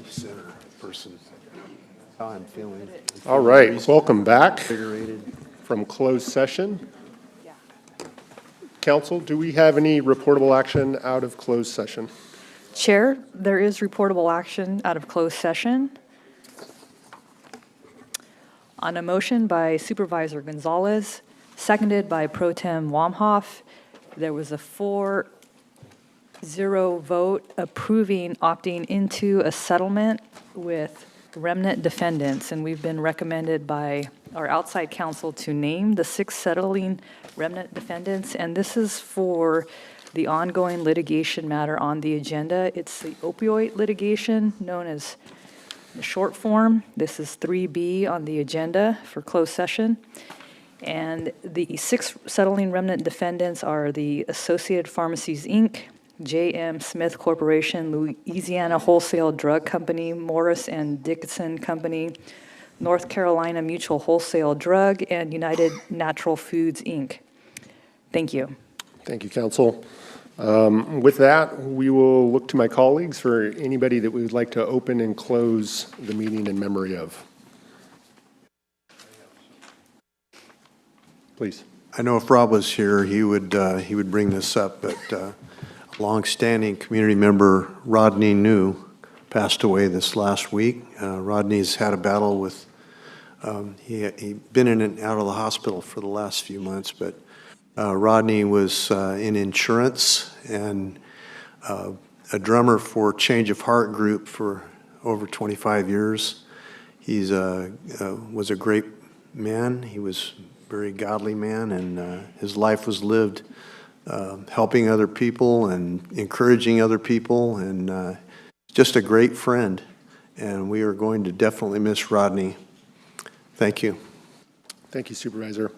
center person. How I'm feeling. All right, welcome back Invigorated. from closed session. Council, do we have any reportable action out of closed session? Chair, there is reportable action out of closed session. On a motion by Supervisor Gonzalez, seconded by Pro Tem Wamhoff, there was a 4-0 vote approving opting into a settlement with remnant defendants, and we've been recommended by our outside counsel to name the 6 settling remnant defendants, and this is for the ongoing litigation matter on the agenda. It's the opioid litigation known as the short form. This is 3B on the agenda for closed session. And the 6 settling remnant defendants are the Associated Pharmacies, Inc., J.M. Smith Corporation, Louisiana Wholesale Drug Company, Morris and Dickinson Company, North Carolina Mutual Wholesale Drug, and United Natural Foods, Inc. Thank you. Thank you, Council. With that, we will look to my colleagues for anybody that we would like to open and close the meeting in memory of. Please. I know if Rob was here, he would bring this up, but a longstanding community member, Rodney New, passed away this last week. Rodney's had a battle with, he'd been in and out of the hospital for the last few months, but Rodney was in insurance and a drummer for Change of Heart group for over 25 years. He's was a great man. He was a very godly man, and his life was lived helping other people and encouraging other people, and just a great friend. And we are going to definitely miss Rodney. Thank you. Thank you, Supervisor.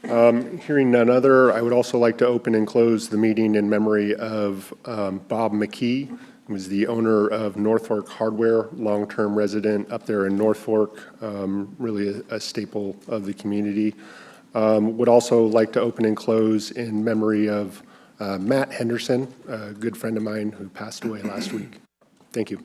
Hearing none other, I would also like to open and close the meeting in memory of Bob McKee, who was the owner of Norfolk Hardware, long-term resident up there in Norfolk, really a staple of the community. Would also like to open and close in memory of Matt Henderson, a good friend of mine who passed away last week. Thank you.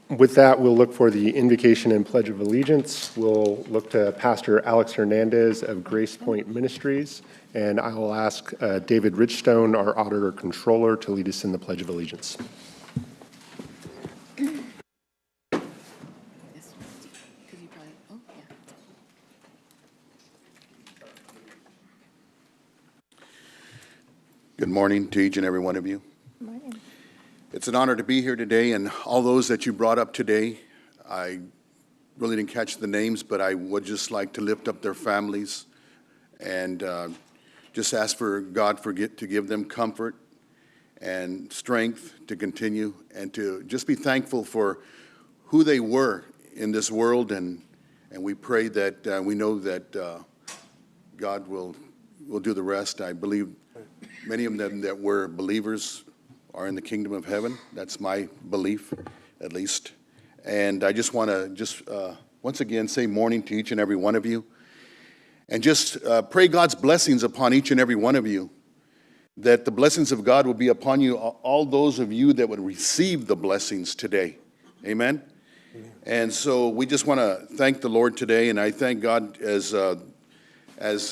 With that, we'll look for the invocation and pledge of allegiance. We'll look to Pastor Alex Hernandez of Grace Point Ministries, and I will ask David Richstone, our auditor controller, to lead us in the pledge of allegiance. Good morning to each and every one of you. Good morning. It's an honor to be here today, and all those that you brought up today, I really didn't catch the names, but I would just like to lift up their families and just ask for God to give them comfort and strength to continue, and to just be thankful for who they were in this world, and we pray that we know that God will do the rest. I believe many of them that were believers are in the kingdom of heaven. That's my belief, at least. And I just want to once again say morning to each and every one of you, and just pray God's blessings upon each and every one of you, that the blessings of God will be upon you, all those of you that would receive the blessings today. Amen? And so we just want to thank the Lord today, and I thank God as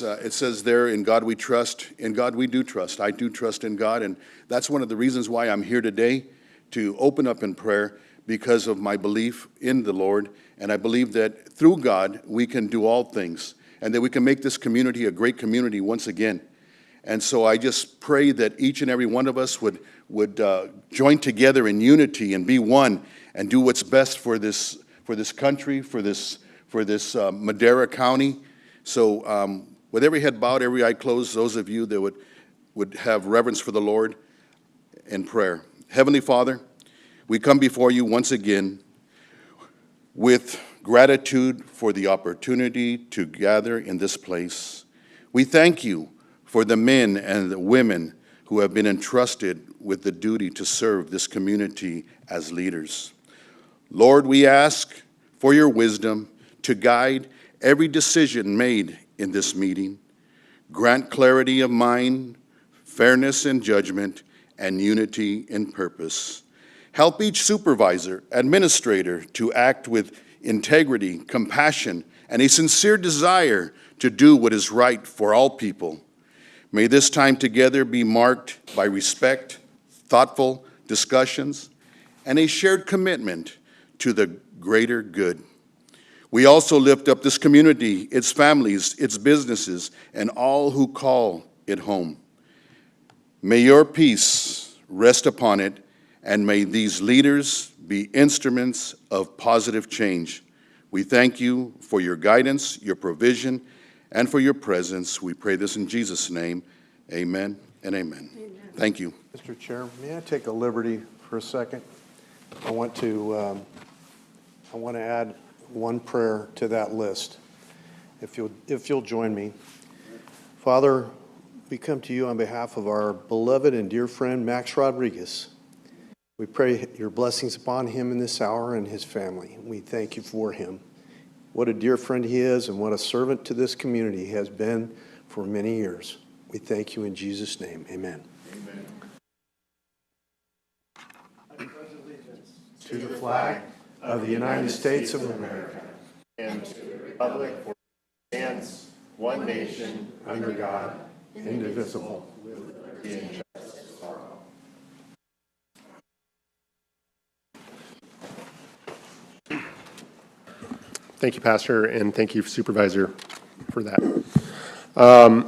it says there, in God we trust, in God we do trust. I do trust in God, and that's one of the reasons why I'm here today, to open up in prayer, because of my belief in the Lord, and I believe that through God we can do all things, and that we can make this community a great community once again. And so I just pray that each and every one of us would join together in unity and be one, and do what's best for this country, for this Madera County. So with every head bowed, every eye closed, those of you that would have reverence for the Lord in prayer. Heavenly Father, we come before you once again with gratitude for the opportunity to gather in this place. We thank you for the men and the women who have been entrusted with the duty to serve this community as leaders. Lord, we ask for your wisdom to guide every decision made in this meeting. Grant clarity of mind, fairness in judgment, and unity in purpose. Help each supervisor, administrator to act with integrity, compassion, and a sincere desire to do what is right for all people. May this time together be marked by respect, thoughtful discussions, and a shared commitment to the greater good. We also lift up this community, its families, its businesses, and all who call it home. May your peace rest upon it, and may these leaders be instruments of positive change. We thank you for your guidance, your provision, and for your presence. We pray this in Jesus' name. Amen and amen. Thank you. Mr. Chair, may I take a liberty for a second? I want to add one prayer to that list, if you'll join me. Father, we come to you on behalf of our beloved and dear friend, Max Rodriguez. We pray your blessings upon him in this hour and his family. We thank you for him. What a dear friend he is, and what a servant to this community he has been for many years. We thank you in Jesus' name. Amen. Amen. To the flag of the United States of America, And to the republic for which it stands, one nation, under God, indivisible, with liberty and justice for all. Thank you, Pastor, and thank you, Supervisor, for that.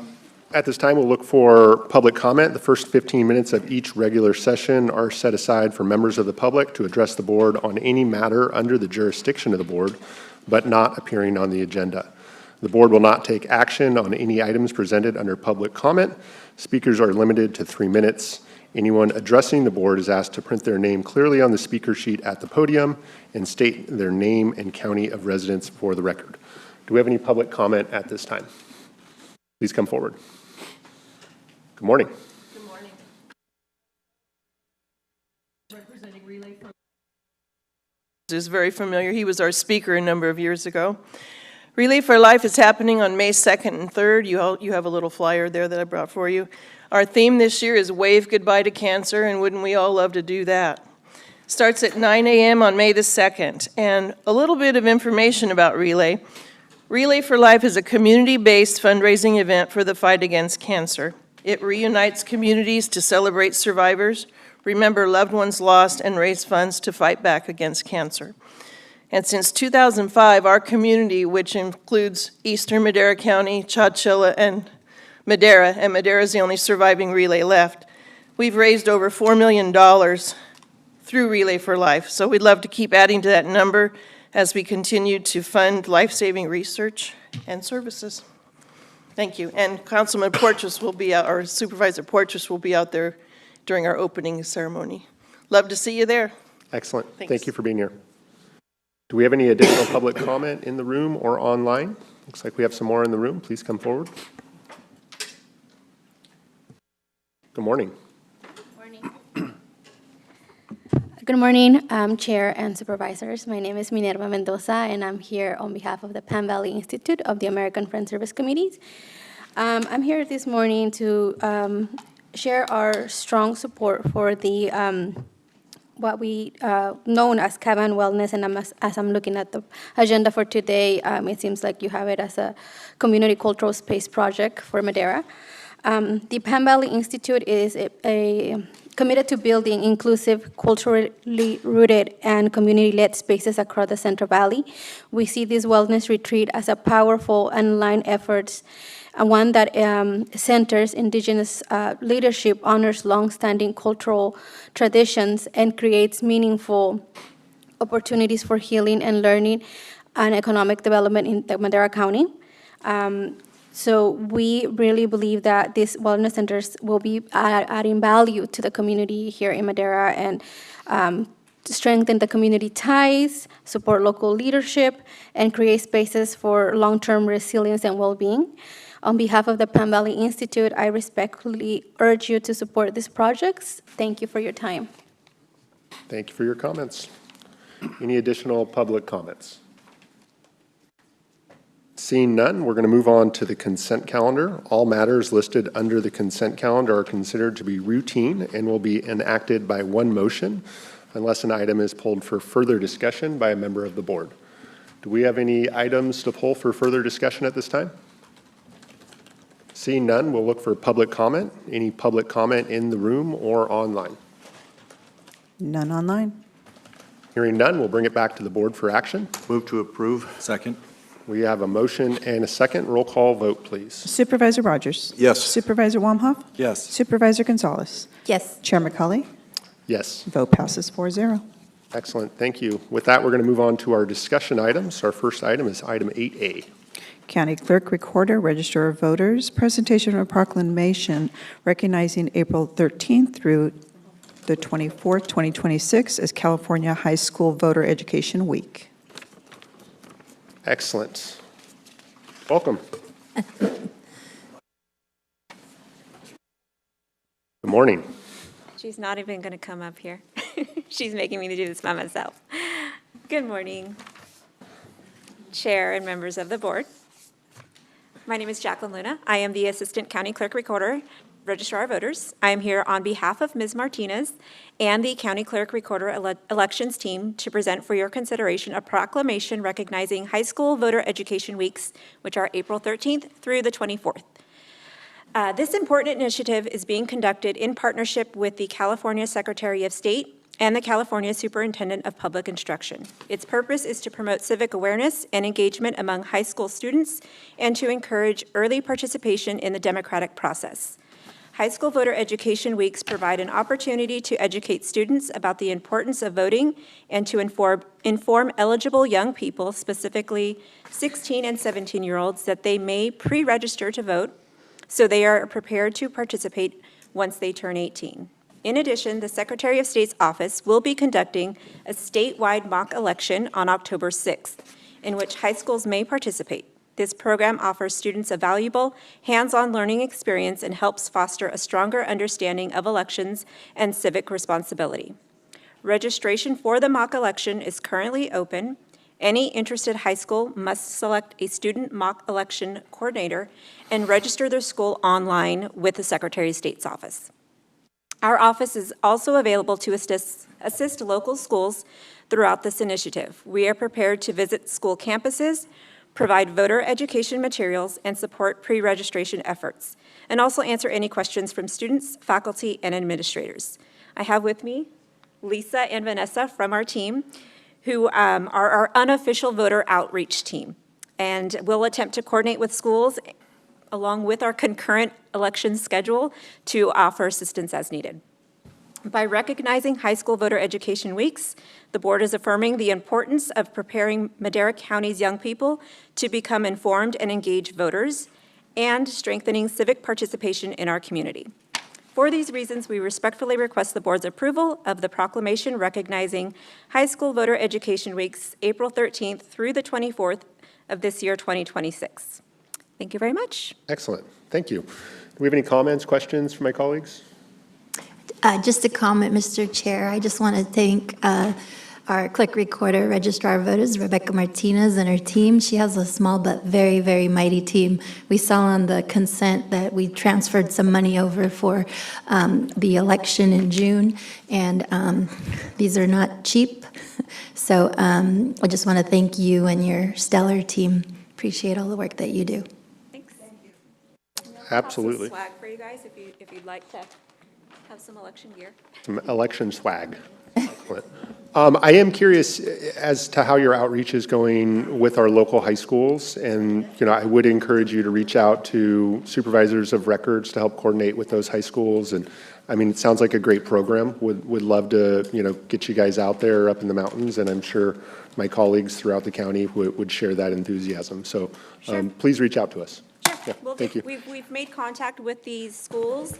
At this time, we'll look for public comment. The first 15 minutes of each regular session are set aside for members of the public to address the board on any matter under the jurisdiction of the board, but not appearing on the agenda. The board will not take action on any items presented under public comment. Speakers are limited to 3 minutes. Anyone addressing the board is asked to print their name clearly on the speaker sheet at the podium and state their name and county of residence for the record. Do we have any public comment at this time? Please come forward. Good morning. Good morning. Representing Relay for Life is very familiar. He was our speaker a number of years ago. Relay for Life is happening on May 2nd and 3rd. You have a little flyer there that I brought for you. Our theme this year is Wave Goodbye to Cancer, and wouldn't we all love to do that? Starts at 9 a.m. on May the 2nd. And a little bit of information about Relay. Relay for Life is a community-based fundraising event for the fight against cancer. It reunites communities to celebrate survivors, remember loved ones lost, and raise funds to fight back against cancer. And since 2005, our community, which includes Eastern Madera County, Chowchilla, and Madera is the only surviving Relay left, we've raised over $4 million through Relay for Life. So we'd love to keep adding to that number as we continue to fund life-saving research and services. Thank you. And Councilman Porteous will be out, or Supervisor Porteous will be out there during our opening ceremony. Love to see you there. Excellent. Thanks. Thank you for being here. Do we have any additional public comment in the room or online? Looks like we have some more in the room. Please come forward. Good morning. Good morning, Chair and Supervisors. My name is Minerva Mendoza, and I'm here on behalf of the Pan Valley Institute of the American Friends Service Committees. I'm here this morning to share our strong support for the what we known as Cabin Wellness, and as I'm looking at the agenda for today, it seems like you have it as a community cultural space project for Madera. The Pan Valley Institute is committed to building inclusive, culturally rooted, and community-led spaces across the Central Valley. We see this wellness retreat as a powerful and aligned effort, one that centers Indigenous leadership, honors long-standing cultural traditions, and creates meaningful opportunities for healing and learning and economic development in the Madera County. So we really believe that these wellness centers will be adding value to the community here in Madera and strengthen the community ties, support local leadership, and create spaces for long-term resilience and well-being. On behalf of the Pan Valley Institute, I respectfully urge you to support these projects. Thank you for your time. Thank you for your comments. Any additional public comments? Seeing none, we're going to move on to the consent calendar. All matters listed under the consent calendar are considered to be routine and will be enacted by one motion. unless an item is pulled for further discussion by a member of the board. Do we have any items to pull for further discussion at this time? Seeing none, we'll look for public comment. Any public comment in the room or online? None online. Hearing none, we'll bring it back to the board for action. Move to approve. Second. We have a motion and a second. Roll call vote, please. Supervisor Rogers? Yes. Supervisor Wamhoff? Yes. Supervisor Gonzalez? Yes. Chair McCauley? Yes. Vote passes 4-0. Excellent, thank you. With that, we're going to move on to our discussion items. Our first item is item 8A. County Clerk, Recorder, Register of Voters, presentation of a proclamation recognizing April 13th through the 24th, 2026 as California High School Voter Education Week. Excellent. Welcome. Good morning. She's not even going to come up here. She's making me do this by myself. Good morning, Chair and members of the board. My name is Jacqueline Luna. I am the Assistant County Clerk Recorder, Registrar of Voters. I am here on behalf of Ms. Martinez and the County Clerk Recorder Elections team to present for your consideration a proclamation recognizing high school voter education weeks, which are April 13th through the 24th. This important initiative is being conducted in partnership with the California Secretary of State and the California Superintendent of Public Instruction. Its purpose is to promote civic awareness and engagement among high school students and to encourage early participation in the democratic process. High school voter education weeks provide an opportunity to educate students about the importance of voting and to inform eligible young people, specifically 16 and 17-year-olds, that they may pre-register to vote so they are prepared to participate once they turn 18. In addition, the Secretary of State's office will be conducting a statewide mock election on October 6th, in which high schools may participate. This program offers students a valuable hands-on learning experience and helps foster a stronger understanding of elections and civic responsibility. Registration for the mock election is currently open. Any interested high school must select a student mock election coordinator and register their school online with the Secretary of State's office. Our office is also available to assist local schools throughout this initiative. We are prepared to visit school campuses, provide voter education materials, and support pre-registration efforts, and also answer any questions from students, faculty, and administrators. I have with me Lisa and Vanessa from our team, who are our unofficial voter outreach team, and we'll attempt to coordinate with schools along with our concurrent election schedule to offer assistance as needed. By recognizing high school voter education weeks, the board is affirming the importance of preparing Madera County's young people to become informed and engaged voters and strengthening civic participation in our community. For these reasons, we respectfully request the board's approval of the proclamation recognizing high school voter education weeks, April 13th through the 24th of this year, 2026. Thank you very much. Excellent, thank you. Do we have any comments, questions from my colleagues? Just a comment, Mr. Chair. I just want to thank our clerk recorder, registrar of voters, Rebecca Martinez, and her team. She has a small but very, very mighty team. We saw on the consent that we transferred some money over for the election in June, and these are not cheap. So I just want to thank you and your stellar team. Appreciate all the work that you do. Thanks. Absolutely. Swag for you guys if you'd like to have some election gear. Some election swag. Excellent. I am curious as to how your outreach is going with our local high schools, and I would encourage you to reach out to supervisors of records to help coordinate with those high schools. And I mean, it sounds like a great program. Would love to get you guys out there up in the mountains, and I'm sure my colleagues throughout the county would share that enthusiasm. So Sure. Please reach out to us. Sure. Yeah, Well, thank you. We've made contact with these schools.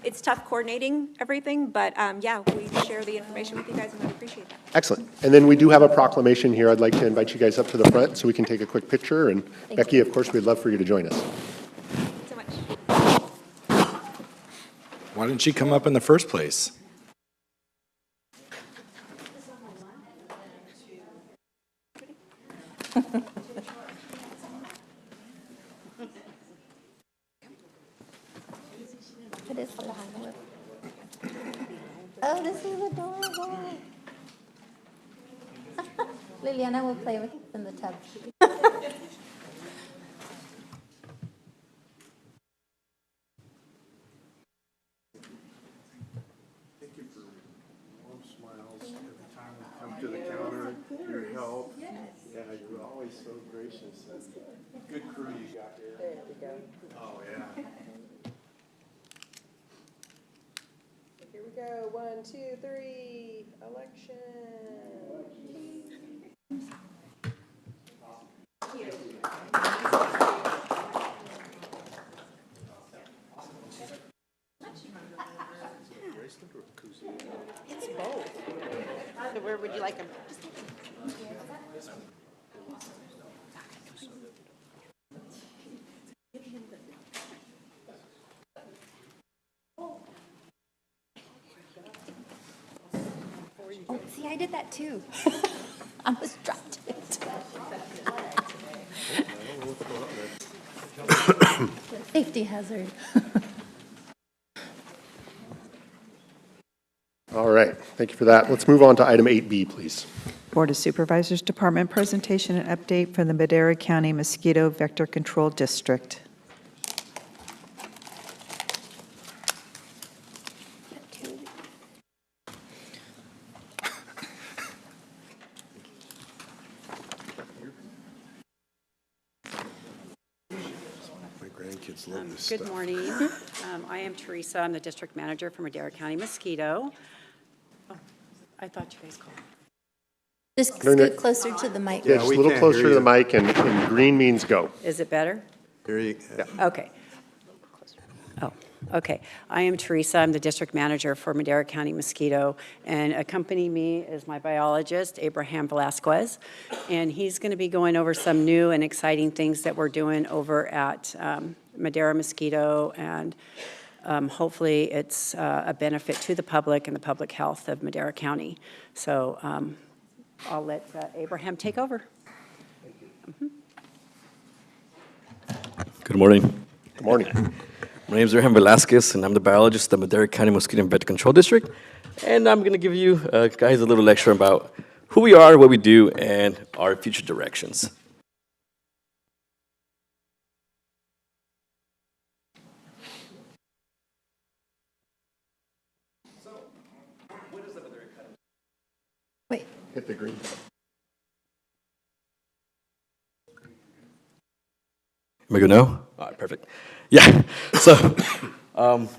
It's tough coordinating everything, but yeah, we share the information with you guys, and we appreciate that. Excellent. And then we do have a proclamation here. I'd like to invite you guys up to the front so we can take a quick picture. And Becky, of course, we'd love for you to join us. Thanks so much. Why didn't she come up in the first place? Oh, this is adorable. Liliana will play with us in the tub. Warm smiles every time we come to the counter, your help. Yeah, you're always so gracious. Good crew you got here. There you go. Oh, yeah. Here we go, 1, 2, 3, election. It's both. So where would you like them? Oh, see, I did that too. I almost dropped it. Safety hazard. All right, thank you for that. Let's move on to item 8B, please. Board of Supervisors Department presentation and update from the Madera County Mosquito Vector Control District. My grandkids love this Good stuff. morning. I am Teresa. I'm the district manager for Madera County Mosquito. Oh, I thought you guys called. Just No, no. scoot closer to the mic. Yeah, just we a little can't closer hear to the you. mic, and green means go. Is it better? Here you, Okay. Oh, okay. I am Teresa. I'm the district manager for Madera County Mosquito, and accompanying me is my biologist, Abraham Velasquez, and he's going to be going over some new and exciting things that we're doing over at Madera Mosquito, and hopefully it's a benefit to the public and the public health of Madera County. So I'll let Abraham take over. Good morning. Good morning. My name is Abraham Velasquez, and I'm the biologist at the Madera County Mosquito and Vector Control District. And I'm going to give you guys a little lecture about who we are, what we do, and our future directions. Wait, Hit the green. Am I good now? All right, perfect. Yeah, so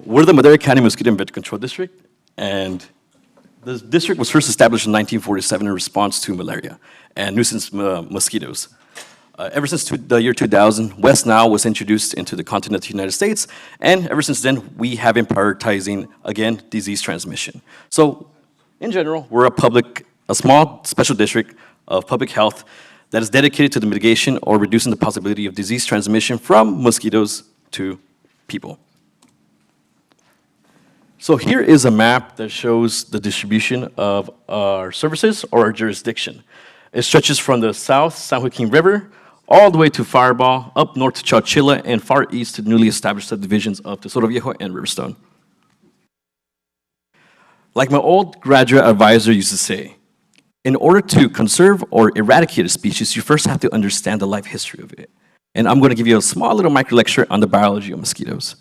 we're the Madera County Mosquito and Vector Control District, and the district was first established in 1947 in response to malaria and nuisance mosquitoes. Ever since the year 2000, West Nile was introduced into the continent of the United States, and ever since then, we have been prioritizing, again, disease transmission. So, in general, we're a small special district of public health that is dedicated to the mitigation or reducing the possibility of disease transmission from mosquitoes to people. So here is a map that shows the distribution of our services or our jurisdiction. It stretches from the south, San Joaquin River, all the way to Fireball, up north to Chowchilla, and far east to the newly established subdivisions of Tesoro Viejo and Riverstone. Like my old graduate advisor used to say, in order to conserve or eradicate a species, you first have to understand the life history of it. And I'm going to give you a small little micro lecture on the biology of mosquitoes.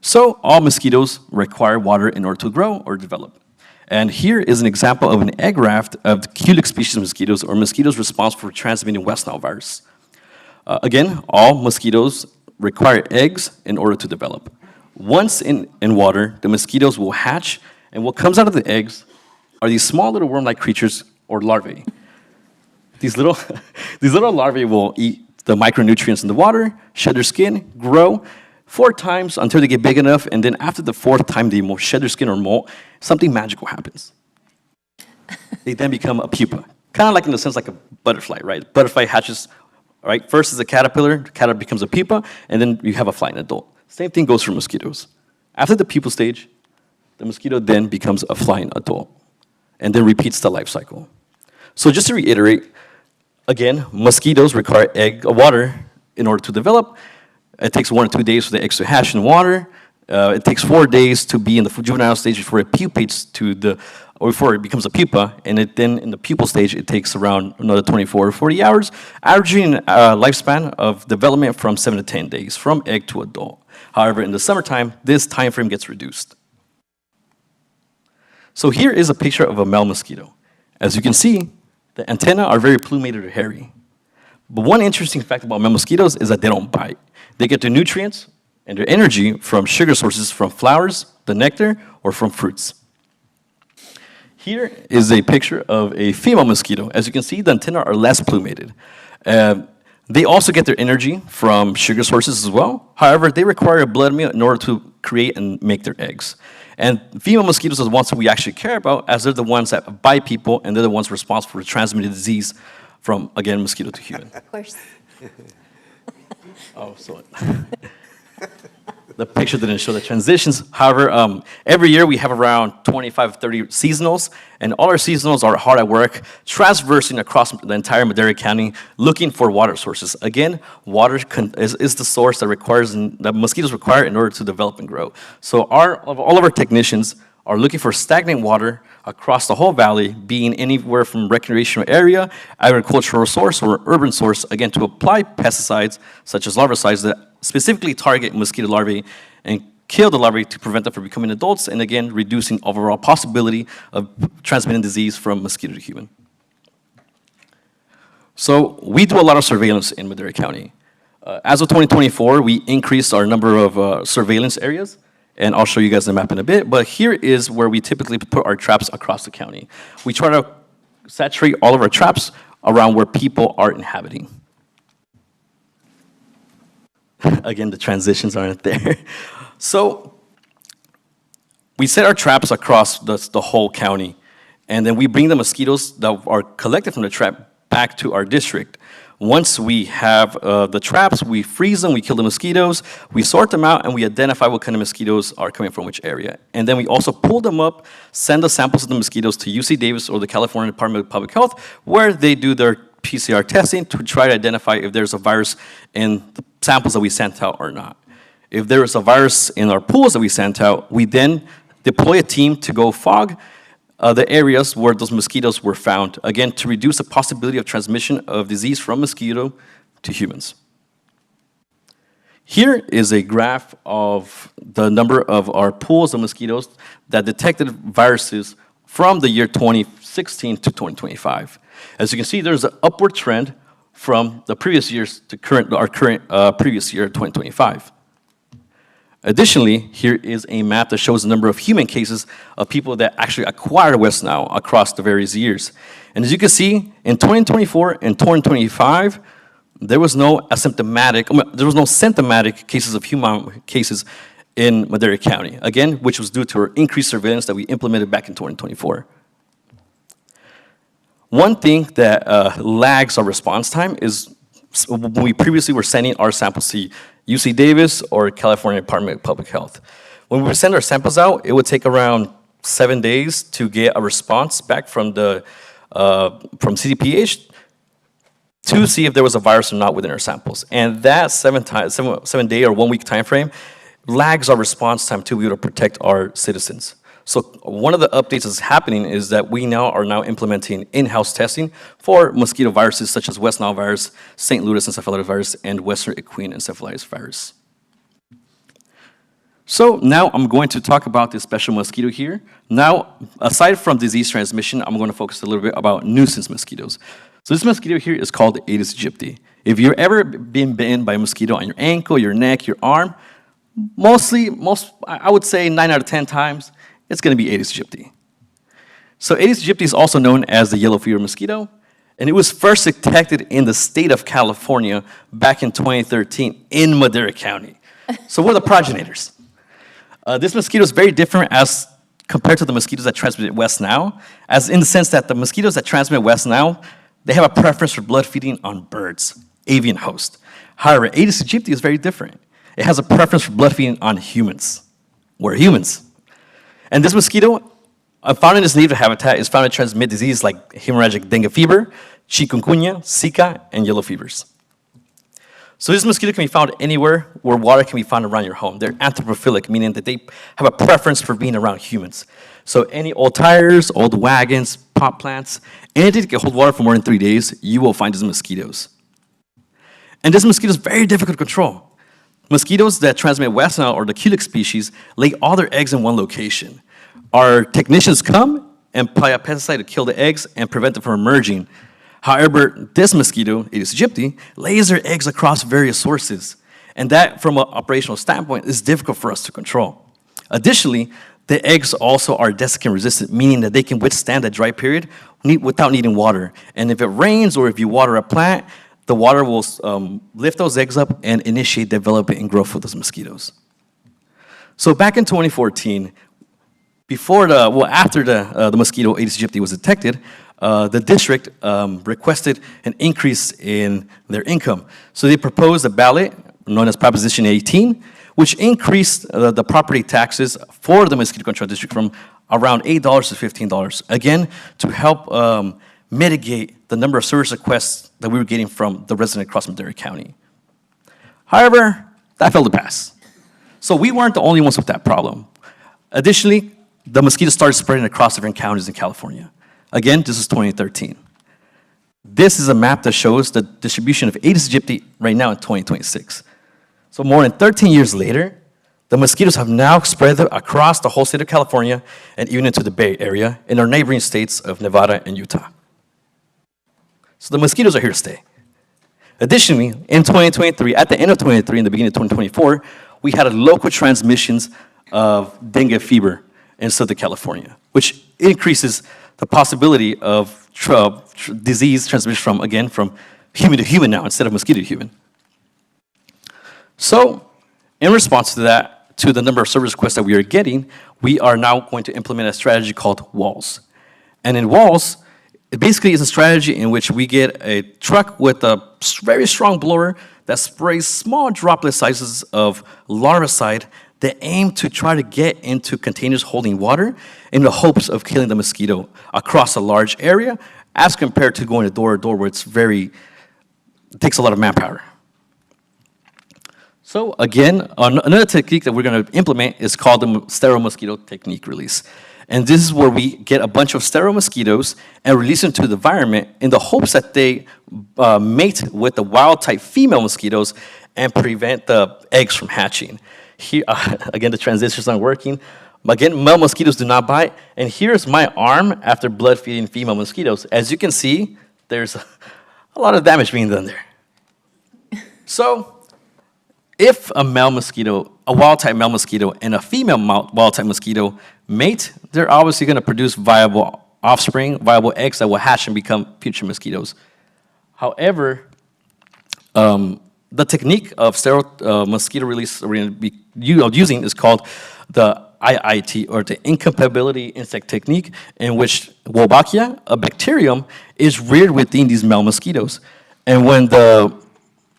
So all mosquitoes require water in order to grow or develop. And here is an example of an egg raft of the Culex species of mosquitoes, or mosquitoes responsible for transmitting West Nile virus. Again, all mosquitoes require eggs in order to develop. Once in water, the mosquitoes will hatch, and what comes out of the eggs are these small little worm-like creatures, or larvae. These little larvae will eat the micronutrients in the water, shed their skin, grow 4 times until they get big enough, and then after the 4th time they shed their skin or molt, something magical happens. They then become a pupa. Kind of like in the sense like a butterfly, right? Butterfly hatches, right? First is a caterpillar, the caterpillar becomes a pupa, and then you have a flying adult. Same thing goes for mosquitoes. After the pupa stage, the mosquito then becomes a flying adult, and then repeats the life cycle. So just to reiterate, again, mosquitoes require water in order to develop. It takes 1 or 2 days for the eggs to hatch in water, It takes 4 days to be in the juvenile stage before it pupates or before it becomes a pupa, and then in the pupal stage, it takes around another 24 or 40 hours, averaging a lifespan of development from 7 to 10 days, from egg to adult. However, in the summertime, this time frame gets reduced. So here is a picture of a male mosquito. As you can see, the antennae are very plumated or hairy. But one interesting fact about male mosquitoes is that they don't bite. They get their nutrients and their energy from sugar sources from flowers, the nectar, or from fruits. Here is a picture of a female mosquito. As you can see, the antennae are less plumated. They also get their energy from sugar sources as well. However, they require a blood meal in order to create and make their eggs. And female mosquitoes are the ones that we actually care about, as they're the ones that bite people, and they're the ones responsible for transmitting disease from, again, mosquito to human. Of course. Oh, so the picture didn't show the transitions. However, every year we have around 25, 30 seasonals, and all our seasonals are hard at work, transversing across the entire Madera County, looking for water sources. Again, water is the source that mosquitoes require in order to develop and grow. So all of our technicians are looking for stagnant water across the whole valley, being anywhere from recreational area, agricultural source, or urban source, again, to apply pesticides such as larvicides that specifically target mosquito larvae and kill the larvae to prevent them from becoming adults, and again, reducing overall possibility of transmitting disease from mosquito to human. So we do a lot of surveillance in Madera County. As of 2024, we increased our number of surveillance areas, and I'll show you guys the map in a bit, but here is where we typically put our traps across the county. We try to saturate all of our traps around where people are inhabiting. Again, the transitions aren't there. So we set our traps across the whole county, and then we bring the mosquitoes that are collected from the trap back to our district. Once we have the traps, we freeze them, we kill the mosquitoes, we sort them out, and we identify what kind of mosquitoes are coming from which area. And then we also pull them up, send the samples of the mosquitoes to UC Davis or the California Department of Public Health, where they do their PCR testing to try to identify if there's a virus in the samples that we sent out or not. If there is a virus in our pools that we sent out, we then deploy a team to go fog the areas where those mosquitoes were found, again, to reduce the possibility of transmission of disease from mosquito to humans. Here is a graph of the number of our pools of mosquitoes that detected viruses from the year 2016 to 2025. As you can see, there's an upward trend from the previous years to our current previous year, 2025. Additionally, here is a map that shows the number of human cases of people that actually acquired West Nile across the various years. And as you can see, in 2024 and 2025, there was no symptomatic cases of human cases in Madera County, again, which was due to our increased surveillance that we implemented back in 2024. One thing that lags our response time is when we previously were sending our samples to UC Davis or California Department of Public Health. When we would send our samples out, it would take around 7 days to get a response back from from CDPH to see if there was a virus or not within our samples. And that 7-day or 1 week time frame lags our response time to be able to protect our citizens. So one of the updates that's happening is that we are now implementing in-house testing for mosquito viruses such as West Nile virus, St. Louis encephalitis virus, and Western equine encephalitis virus. So now I'm going to talk about this special mosquito here. Now, aside from disease transmission, I'm going to focus a little bit about nuisance mosquitoes. So this mosquito here is called Aedes aegypti. If you've ever been bitten by a mosquito on your ankle, your neck, your arm, I would say 9 out of 10 times, it's going to be Aedes aegypti. So Aedes aegypti is also known as the yellow fever mosquito, and it was first detected in the state of California back in 2013 in Madera County. So we're the progenitors. This mosquito is very different as compared to the mosquitoes that transmitted West Nile, as in the sense that the mosquitoes that transmit West Nile, they have a preference for blood feeding on birds, avian host. However, Aedes aegypti is very different. It has a preference for blood feeding on humans. We're humans. And this mosquito, found in its native habitat, is found to transmit diseases like hemorrhagic dengue fever, chikungunya, Zika, and yellow fevers. So this mosquito can be found anywhere where water can be found around your home. They're anthropophilic, meaning that they have a preference for being around humans. So any old tires, old wagons, pot plants, anything that can hold water for more than 3 days, you will find these mosquitoes. And this mosquito is very difficult to control. Mosquitoes that transmit West Nile or the Culex species lay all their eggs in one location. Our technicians come and apply a pesticide to kill the eggs and prevent them from emerging. However, this mosquito, Aedes aegypti, lays their eggs across various sources. And that, from an operational standpoint, is difficult for us to control. Additionally, the eggs also are desiccant resistant, meaning that they can withstand a dry period without needing water. And if it rains or if you water a plant, the water will lift those eggs up and initiate development and growth of those mosquitoes. So back in 2014, after the mosquito Aedes aegypti was detected, the district requested an increase in their income. So they proposed a ballot known as Proposition 18, which increased the property taxes for the mosquito control district from around $8 to $15, again, to help mitigate the number of service requests that we were getting from the residents across Madera County. However, that failed to pass. So we weren't the only ones with that problem. Additionally, the mosquitoes started spreading across different counties in California. Again, this is 2013. This is a map that shows the distribution of Aedes aegypti right now in 2026. So more than 13 years later, the mosquitoes have now spread across the whole state of California and even into the Bay Area in our neighboring states of Nevada and Utah. So the mosquitoes are here to stay. Additionally, in 2023, at the end of 2023 and the beginning of 2024, we had local transmissions of dengue fever in Southern California, which increases the possibility of disease transmission from human to human now instead of mosquito to human. So in response to that, to the number of service requests that we are getting, we are now going to implement a strategy called WALLS. And in WALLS, it basically is a strategy in which we get a truck with a very strong blower that sprays small droplet sizes of larvicide that aim to try to get into containers holding water in the hopes of killing the mosquito across a large area as compared to going door to door where it takes a lot of manpower. So again, another technique that we're going to implement is called the sterile mosquito technique release. And this is where we get a bunch of sterile mosquitoes and release them to the environment in the hopes that they mate with the wild-type female mosquitoes and prevent the eggs from hatching. Here, again, the transitions aren't working. Again, male mosquitoes do not bite. And here's my arm after blood-feeding female mosquitoes. As you can see, there's a lot of damage being done there. So if a male mosquito, a wild-type male mosquito, and a female wild-type mosquito mate, they're obviously going to produce viable offspring, viable eggs that will hatch and become future mosquitoes. However, the technique of sterile mosquito release we're going to be using is called the IIT, or the incompatibility insect technique, in which Wolbachia, a bacterium, is reared within these male mosquitoes. And when the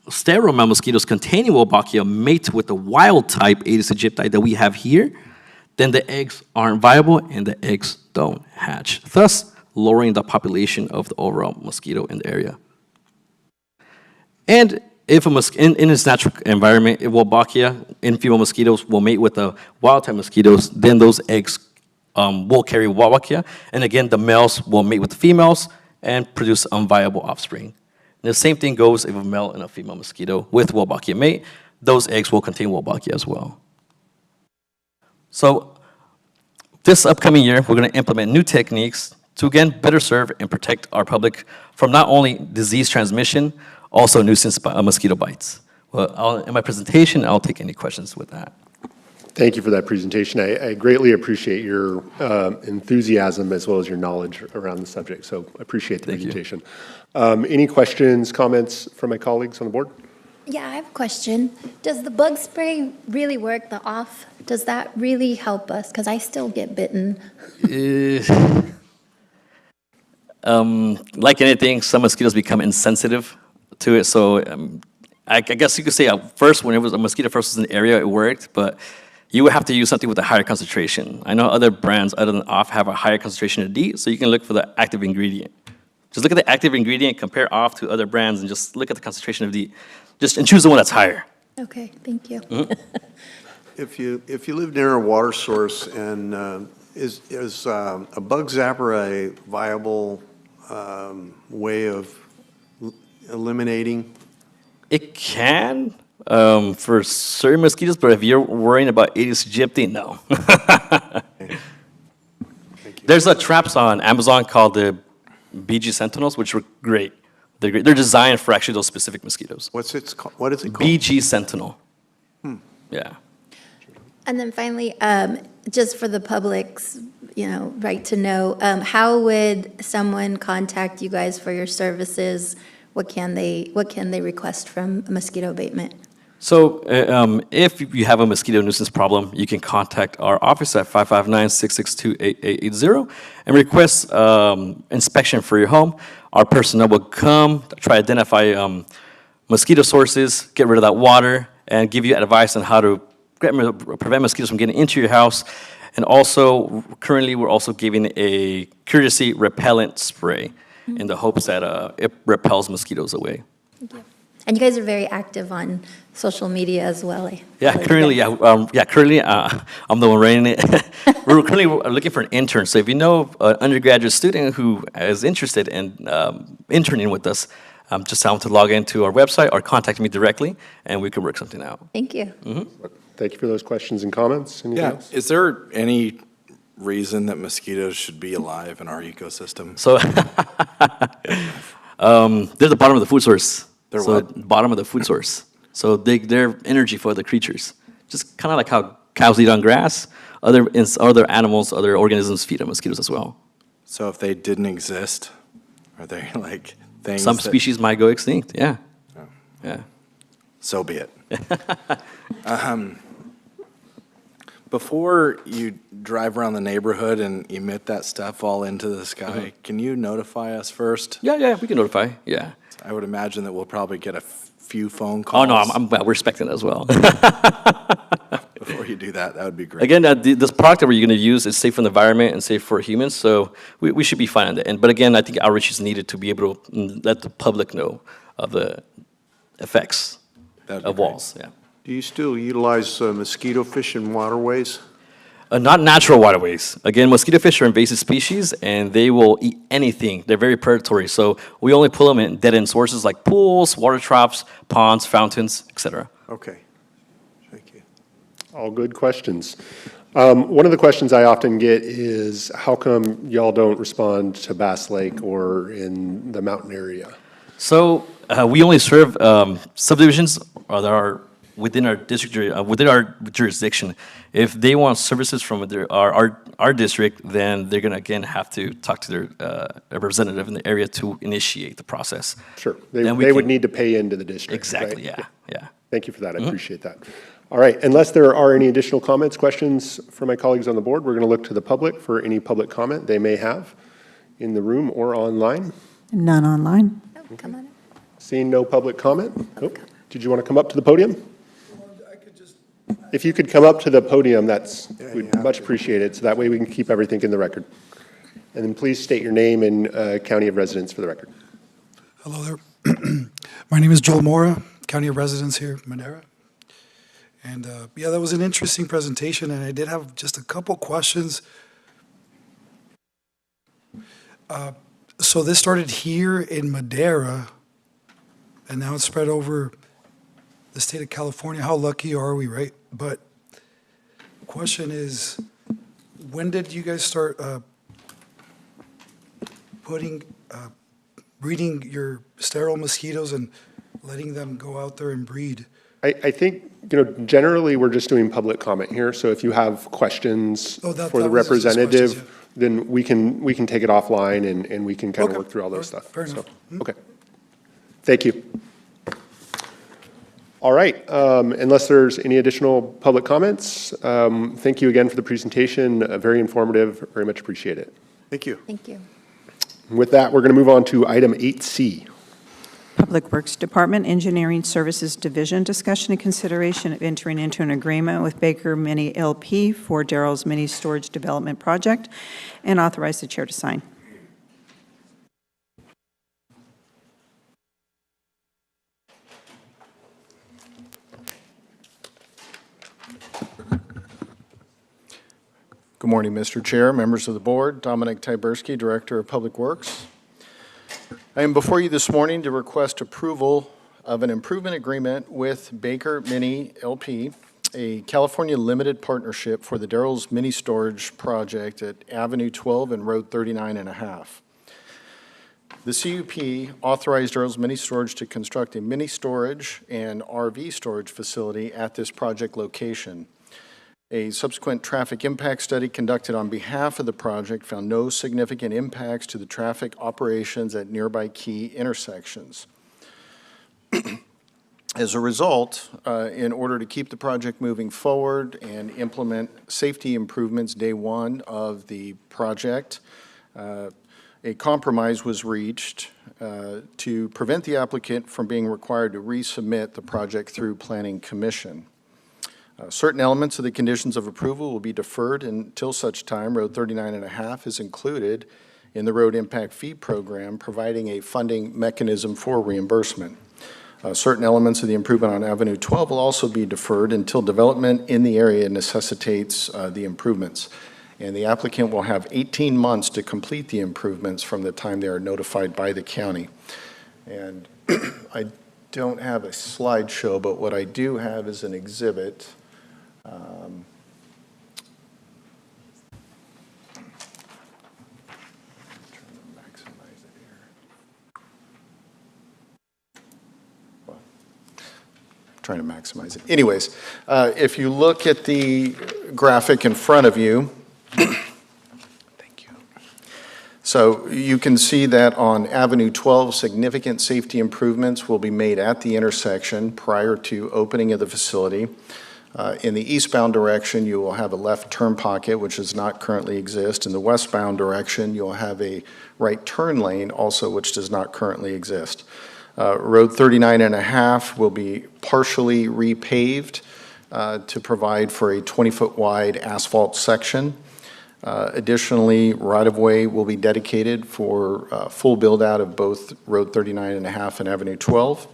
sterile male mosquitoes containing Wolbachia mate with the wild-type Aedes aegypti that we have here, then the eggs aren't viable and the eggs don't hatch, thus lowering the population of the overall mosquito in the area. And if in its natural environment, if Wolbachia in female mosquitoes will mate with the wild-type mosquitoes, then those eggs will carry Wolbachia, and again, the males will mate with the females and produce unviable offspring. And the same thing goes if a male and a female mosquito with Wolbachia mate, those eggs will contain Wolbachia as well. So this upcoming year, we're going to implement new techniques to, again, better serve and protect our public from not only disease transmission, also nuisance mosquito bites. Well, in my presentation, I'll take any questions with that. Thank you for that presentation. I greatly appreciate your enthusiasm as well as your knowledge around the subject, so I appreciate the presentation. Any questions, comments from my colleagues on the board? Yeah, I have a question. Does the bug spray really work, the off? Does that really help us? Because I still get bitten. Like anything, some mosquitoes become insensitive to it. So I guess you could say at first, when it was a mosquito first was in the area, it worked, but you would have to use something with a higher concentration. I know other brands other than off have a higher concentration of D, so you can look for the active ingredient Just look at the active ingredient, compare off to other brands, and just look at the concentration of and choose the one that's higher. Okay, thank you. If you live near a water source and is a bug zapper a viable way of eliminating? It can for certain mosquitoes, but if you're worrying about Aedes aegypti, no. There's traps on Amazon called the BG Sentinels, which were great. They're great. They're designed for actually those specific mosquitoes. What is it called? BG Sentinel. Yeah. And then finally, just for the public's, right to know, how would someone contact you guys for your services? What can they request from mosquito abatement? So if you have a mosquito nuisance problem, you can contact our office at 559-662-8880 and request inspection for your home. Our personnel will come, try to identify mosquito sources, get rid of that water, and give you advice on how to prevent mosquitoes from getting into your house. And also, currently, we're also giving a courtesy repellent spray in the hopes that it repels mosquitoes away. Thank you. And you guys are very active on social media as well. Currently, I'm the one running it. We're currently looking for an intern. So if you know an undergraduate student who is interested in interning with us, just tell them to log into our website or contact me directly, and we can work something out. Thank you. Thank you for those questions and comments. Anything else? Is there any reason that mosquitoes should be alive in our ecosystem? So they're the bottom of the food source. They're so what? Bottom of the food source. So they're energy for other creatures. Just kind of like how cows eat on grass, other animals, other organisms feed on mosquitoes as well. So if they didn't exist, are they like things Some species might go extinct, yeah. Oh. Yeah. So be it. Before you drive around the neighborhood and emit that stuff all into the sky, can you notify us first? Yeah, we can notify, yeah. I would imagine that we'll probably get a few phone calls. Oh, no, we're expecting that as well. Before you do that, that would be great. Again, this product that we're going to use is safe for the environment and safe for humans, so we should be fine on that end. But again, I think outreach is needed to be able to let the public know of the effects of walls. Yeah. Do you still utilize mosquito fish in waterways? Not natural waterways. Again, mosquito fish are invasive species, and they will eat anything. They're very predatory, so we only pull them in dead-end sources like pools, water troughs, ponds, fountains, etc. Okay. Thank you. All good questions. One of the questions I often get is, how come y'all don't respond to Bass Lake or in the mountain area? So we only serve subdivisions that are within our district, within our jurisdiction. If they want services from our district, then they're going to, again, have to talk to their representative in the area to initiate the process. Sure. They would need to pay into the district. Exactly, right? yeah. Thank you for that. I appreciate that. All right. Unless there are any additional comments, questions from my colleagues on the board, we're going to look to the public for any public comment they may have in the room or online. None online. Oh, come on. Seeing no public comment? Nope. Did you want to come up to the podium? If you could come up to the podium, we'd much appreciate it, so that way we can keep everything in the record. And then please state your name and county of residence for the record. Hello there. My name is Joel Mora, county of residence here, Madera. And yeah, that was an interesting presentation, and I did have just a couple questions. So this started here in Madera, and now it's spread over the state of California. How lucky are we, right? But the question is, when did you guys start breeding your sterile mosquitoes and letting them go out there and breed? I think, generally we're just doing public comment here. So if you have questions for the representative, then we can take it offline and we can kind of work through all those stuff. Fair enough. Okay. Thank you. All right. Unless there's any additional public comments, thank you again for the presentation. Very informative. Very much appreciate it. Thank you. Thank you. With that, we're going to move on to item 8C. Public Works Department Engineering Services Division, discussion and consideration of entering into an agreement with Baker Mini LP for Darrell's Mini Storage Development Project, and authorize the chair to sign. Good morning, Mr. Chair, members of the board. Dominic Tyberski, Director of Public Works. I am before you this morning to request approval of an improvement agreement with Baker Mini LP, a California limited partnership for the Darrell's Mini Storage Project at Avenue 12 and Road 39.5. The CUP authorized Darrell's Mini Storage to construct a mini storage and RV storage facility at this project location. A subsequent traffic impact study conducted on behalf of the project found no significant impacts to the traffic operations at nearby key intersections. As a result, in order to keep the project moving forward and implement safety improvements day one of the project, a compromise was reached to prevent the applicant from being required to resubmit the project through Planning Commission. Certain elements of the conditions of approval will be deferred until such time Road 39.5 is included in the road impact fee program, providing a funding mechanism for reimbursement. Certain elements of the improvement on Avenue 12 will also be deferred until development in the area necessitates the improvements. And the applicant will have 18 months to complete the improvements from the time they are notified by the county. And I don't have a slideshow, but what I do have is an exhibit. Trying to maximize it. Anyways, if you look at the graphic in front of you, thank you. So you can see that on Avenue 12, significant safety improvements will be made at the intersection prior to opening of the facility. In the eastbound direction, you will have a left turn pocket, which does not currently exist. In the westbound direction, you'll have a right turn lane also, which does not currently exist. Road 39.5 will be partially repaved to provide for a 20-foot wide asphalt section. Additionally, right-of-way will be dedicated for full build-out of both Road 39.5 and Avenue 12.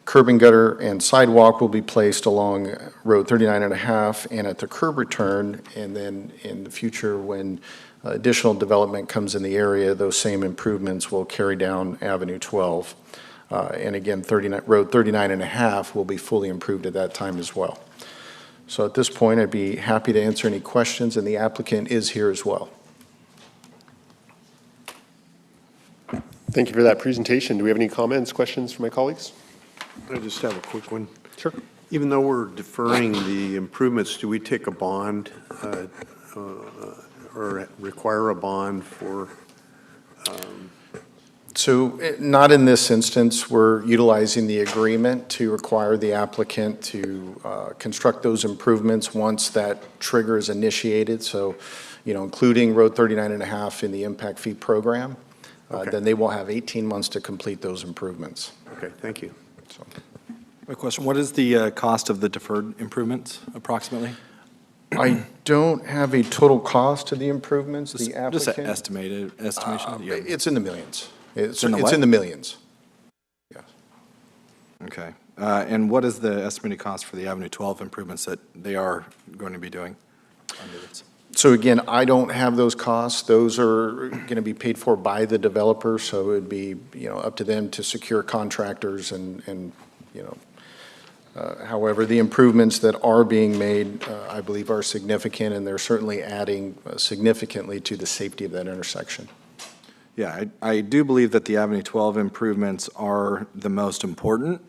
Curb and gutter and sidewalk will be placed along Road 39.5 and at the curb return, and then in the future when additional development comes in the area, those same improvements will carry down Avenue 12. And again, Road 39.5 will be fully improved at that time as well. So at this point, I'd be happy to answer any questions, and the applicant is here as well. Thank you for that presentation. Do we have any comments, questions from my colleagues? I just have a quick one. Sure. Even though we're deferring the improvements, do we take a bond or require a bond for? So not in this instance. We're utilizing the agreement to require the applicant to construct those improvements once that trigger is initiated. So, including Road 39.5 in the impact fee program, Okay. then they will have 18 months to complete those improvements. Okay, thank you. So, A question, what is the cost of the deferred improvements approximately? I don't have a total cost to the improvements. The Just an applicant, estimation? that you have? it's in the millions. It's in the what? in the millions. Yes. Okay. And what is the estimated cost for the Avenue 12 improvements that they are going to be doing? So again, I don't have those costs. Those are going to be paid for by the developer, so it'd be, up to them to secure contractors and however, the improvements that are being made, I believe, are significant, and they're certainly adding significantly to the safety of that intersection. Yeah, I do believe that the Avenue 12 improvements are the most important.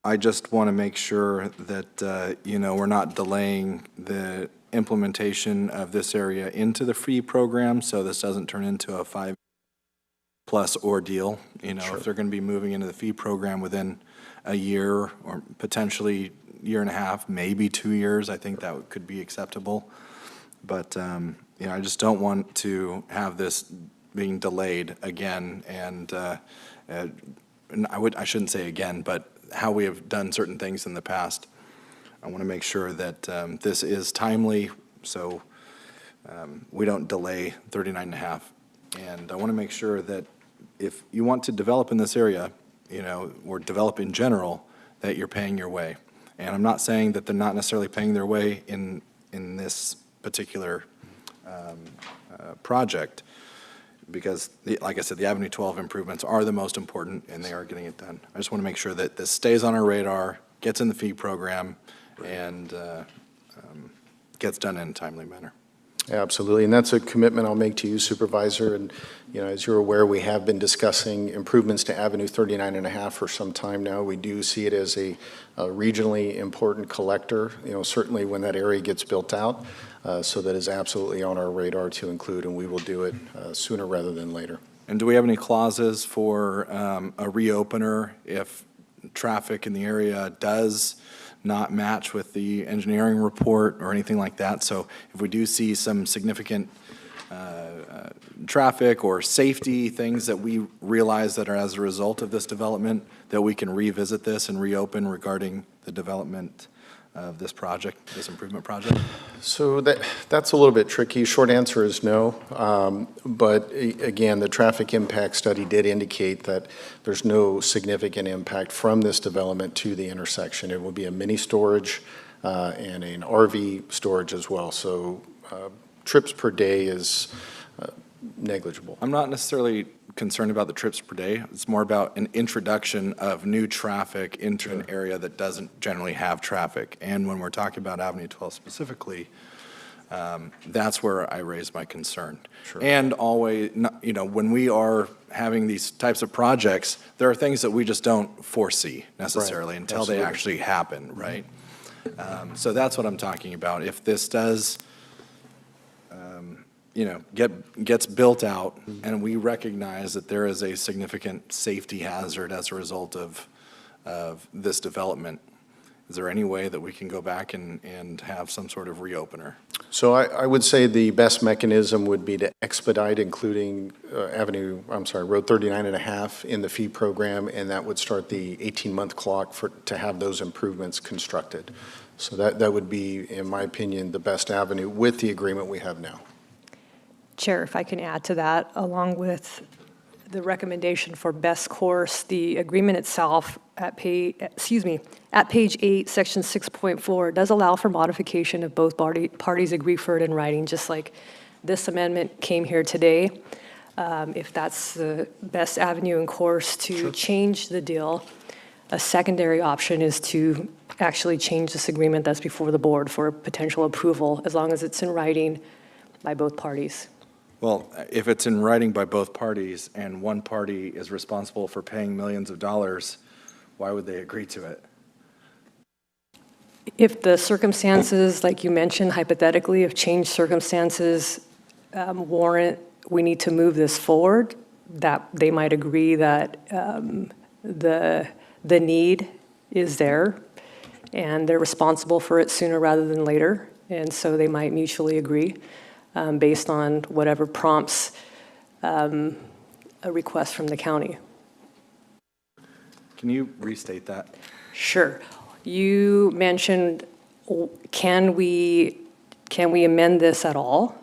I just want to make sure that, we're not delaying the implementation of this area into the fee program, so this doesn't turn into a 5+ ordeal. Sure. If they're going to be moving into the fee program within a year or potentially year and a half, maybe 2 years, I think that could be acceptable. But, I just don't want to have this being delayed again, and I shouldn't say again, but how we have done certain things in the past. I want to make sure that this is timely, so we don't delay 39.5. And I want to make sure that if you want to develop in this area, or develop in general, that you're paying your way. And I'm not saying that they're not necessarily paying their way in in this particular project, because, like I said, the Avenue 12 improvements are the most important, and they are getting it done. I just want to make sure that this stays on our radar, gets in the fee program, and gets done in a timely manner. Absolutely, and that's a commitment I'll make to you, Supervisor. And, you know, as you're aware, we have been discussing improvements to Avenue 39.5 for some time now. We do see it as a regionally important collector, you know, certainly when that area gets built out. So that is absolutely on our radar to include, and we will do it sooner rather than later. And do we have any clauses for a reopener if traffic in the area does not match with the engineering report or anything like that? So if we do see some significant traffic or safety things that we realize that are as a result of this development, that we can revisit this and reopen regarding the development of this project, this improvement project? So that's a little bit tricky. Short answer is no. But again, the traffic impact study did indicate that there's no significant impact from this development to the intersection. It will be a mini storage and an RV storage as well. So trips per day is negligible. I'm not necessarily concerned about the trips per day. It's more about an introduction of new traffic into an area that doesn't generally have traffic. And when we're talking about Avenue 12 specifically, that's where I raise my concern. Sure. And always, you know, when we are having these types of projects, there are things that we just don't foresee necessarily until they actually happen, right? So that's what I'm talking about. If this does, you know, gets built out, and we recognize that there is a significant safety hazard as a result of this development, is there any way that we can go back and have some sort of reopener? So I would say the best mechanism would be to expedite including Road 39.5 in the fee program, and that would start the 18-month clock to have those improvements constructed. So that would be, in my opinion, the best avenue with the agreement we have now. Chair, if I can add to that, along with the recommendation for best course, the agreement itself at page 8, section 6.4, does allow for modification if both parties agree for it in writing, just like this amendment came here today. If that's the best avenue and course to change the deal, a secondary option is to actually change this agreement that's before the board for potential approval, as long as it's in writing by both parties. Well, if it's in writing by both parties and one party is responsible for paying millions of dollars, why would they agree to it? If the circumstances, like you mentioned, hypothetically, if changed circumstances warrant we need to move this forward, that they might agree that the need is there and they're responsible for it sooner rather than later, and so they might mutually agree. Based on whatever prompts a request from the county. Can you restate that? Sure. You mentioned, can we amend this at all?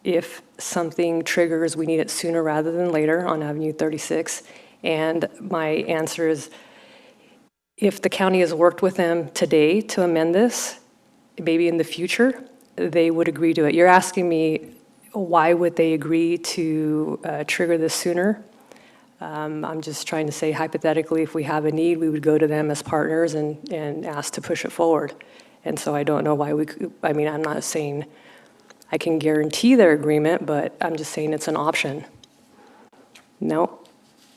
If something triggers, we need it sooner rather than later on Avenue 36. And my answer is, if the county has worked with them today to amend this, maybe in the future, they would agree to it. You're asking me, why would they agree to trigger this sooner? I'm just trying to say, hypothetically, if we have a need, we would go to them as partners and ask to push it forward. And so I don't know why we could, I mean, I'm not saying I can guarantee their agreement, but I'm just saying it's an option. No?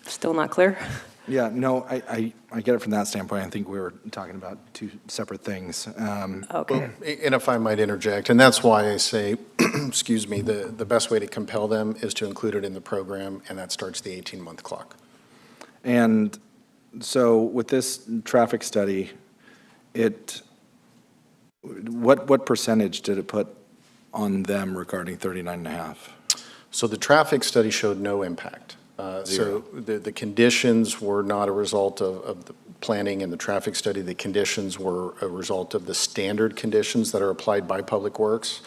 Still not clear? Yeah, no, I get it from that standpoint. I think we were talking about two separate things. Okay. Well, and if I might interject, and that's why I say, excuse me, the best way to compel them is to include it in the program, and that starts the 18-month clock. And so with this traffic study, what percentage did it put on them regarding 39.5? So the traffic study showed no impact. So the conditions were not a result of the planning and the traffic study. The conditions were a result of the standard conditions that are applied by Public Works,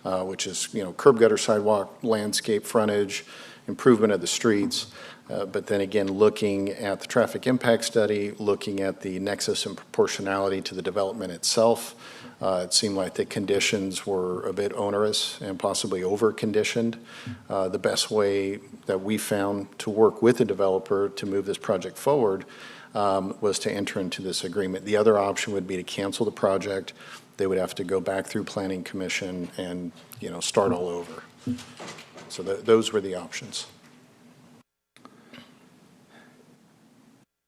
which is, you know, curb gutter, sidewalk, landscape frontage, improvement of the streets. But then again, looking at the traffic impact study, looking at the nexus and proportionality to the development itself, it seemed like the conditions were a bit onerous and possibly over-conditioned. The best way that we found to work with the developer to move this project forward was to enter into this agreement. The other option would be to cancel the project. They would have to go back through Planning Commission and, start all over. So those were the options.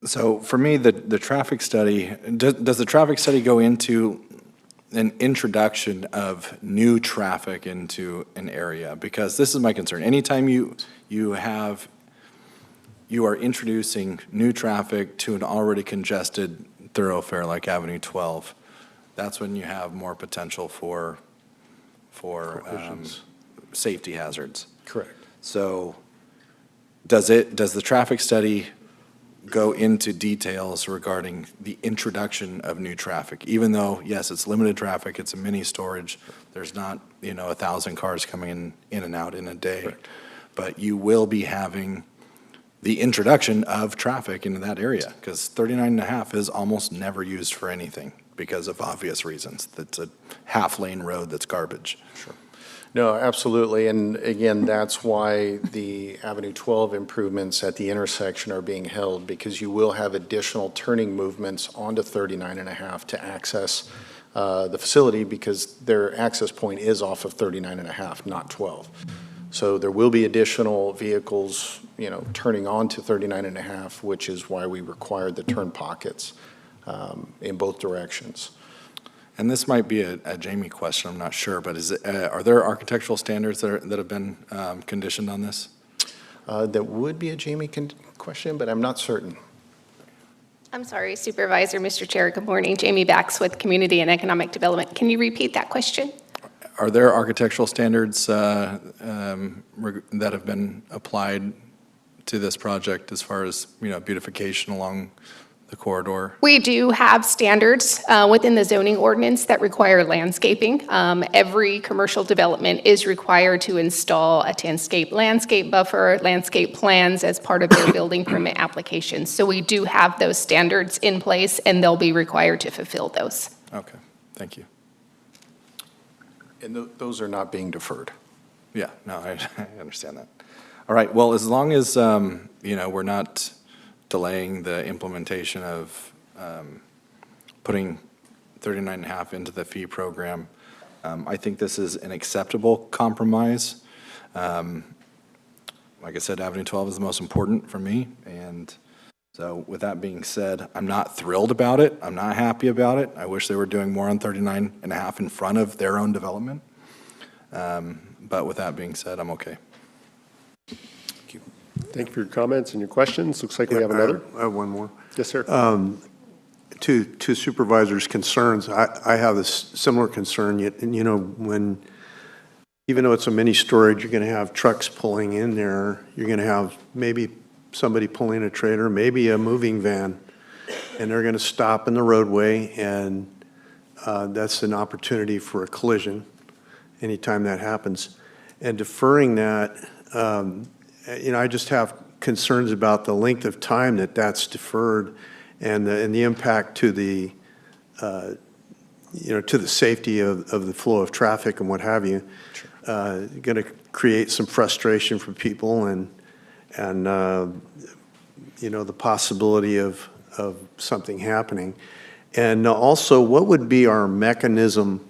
So for me, the traffic study, does the traffic study go into an introduction of new traffic into an area? Because this is my concern. Anytime you are introducing new traffic to an already congested thoroughfare like Avenue 12, that's when you have more potential for safety hazards. Correct. So does the traffic study go into details regarding the introduction of new traffic? Even though, yes, it's limited traffic, it's a mini storage, there's not, 1,000 cars coming in and out in a day. Correct. But you will be having the introduction of traffic into that area, because 39.5 is almost never used for anything because of obvious reasons. That's a half-lane road that's garbage. Sure. No, absolutely. And again, that's why the Avenue 12 improvements at the intersection are being held, because you will have additional turning movements onto 39.5 to access the facility, because their access point is off of 39.5, not 12. So there will be additional vehicles, turning onto 39.5, which is why we required the turn pockets in both directions. And this might be a Jamie question, I'm not sure, but are there architectural standards that have been conditioned on this? That would be a Jamie question, but I'm not certain. I'm sorry, Supervisor, Mr. Chair, good morning. Jamie Bax with Community and Economic Development. Can you repeat that question? Are there architectural standards that have been applied to this project as far as, beautification along the corridor? We do have standards within the zoning ordinance that require landscaping. Every commercial development is required to install a 10-scape landscape buffer, landscape plans as part of their building permit applications. So we do have those standards in place, and they'll be required to fulfill those. Okay, thank you. And those are not being deferred. Yeah, no, I understand that. All right, well, as long as, we're not delaying the implementation of putting 39.5 into the fee program, I think this is an acceptable compromise. Like I said, Avenue 12 is the most important for me, and so with that being said, I'm not thrilled about it. I'm not happy about it. I wish they were doing more on 39.5 in front of their own development. But with that being said, I'm okay. Thank you for your comments and your questions. Looks like we have another. I have one more. Yes, sir. To Supervisors' concerns, I have a similar concern. When, even though it's a mini storage, you're going to have trucks pulling in there. You're going to have maybe somebody pulling a trailer, maybe a moving van, and they're going to stop in the roadway, and that's an opportunity for a collision anytime that happens. And deferring that, I just have concerns about the length of time that's deferred, and the impact to the to the safety of the flow of traffic and what have you. Sure. Going to create some frustration for people, and the possibility of something happening. And also, what would be our mechanism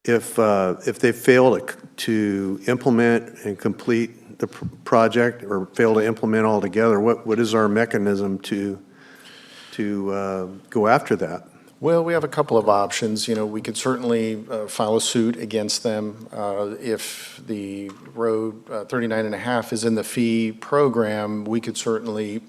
if they fail to implement and complete the project, or fail to implement altogether? What is our mechanism to go after that? Well, we have a couple of options. We could certainly file a suit against them if the road 39.5 is in the fee program. We could certainly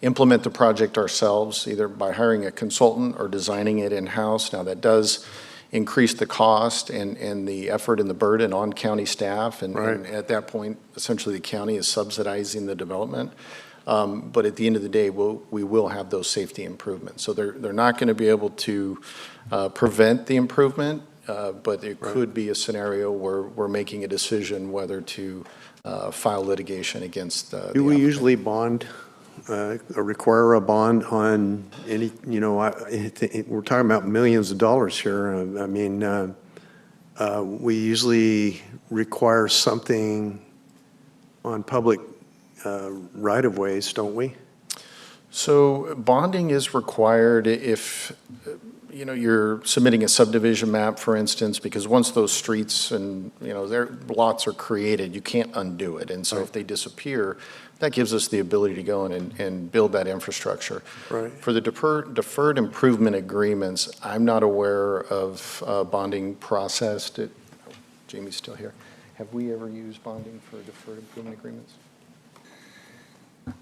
implement the project ourselves, either by hiring a consultant or designing it in-house. Now, that does increase the cost and the effort and the burden on county staff, and at that point, essentially the county is subsidizing the development. But at the end of the day, we will have those safety improvements. So they're not going to be able to prevent the improvement but it could be a scenario where we're making a decision whether to file litigation against the Do we applicant. usually bond, or require a bond on any, we're talking about millions of dollars here. I mean, we usually require something on public right-of-ways, don't we? So bonding is required if, you're submitting a subdivision map, for instance, because once those streets and, their lots are created, you can't undo it. And so if they disappear, that gives us the ability to go in and build that infrastructure. Right. For the deferred improvement agreements, I'm not aware of a bonding process. Jamie's still here. Have we ever used bonding for deferred improvement agreements?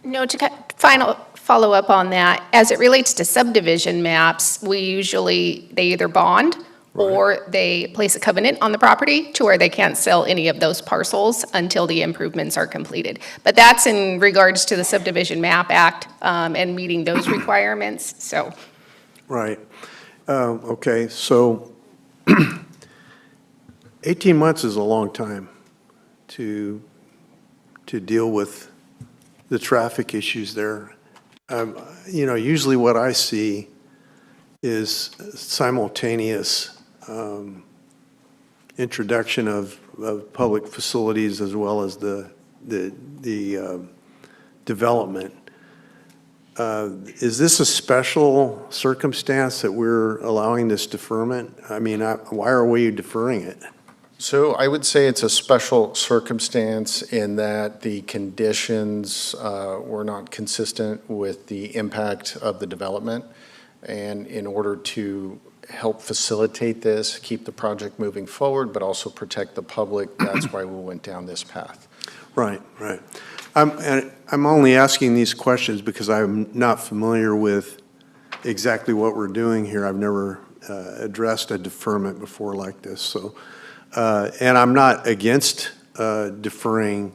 No, to follow up on that, as it relates to subdivision maps, they either bond or they place a covenant on the property to where they can't sell any of those parcels until the improvements are completed. But that's in regards to the Subdivision Map Act and meeting those requirements, so. Right. Okay, so 18 months is a long time to deal with the traffic issues there. Usually what I see is simultaneous introduction of public facilities as well as the development. Is this a special circumstance that we're allowing this deferment? I mean, why are we deferring it? So I would say it's a special circumstance in that the conditions were not consistent with the impact of the development. And in order to help facilitate this, keep the project moving forward, but also protect the public, that's why we went down this path. Right, right. I'm only asking these questions because I'm not familiar with exactly what we're doing here. I've never addressed a deferment before like this, so. And I'm not against deferring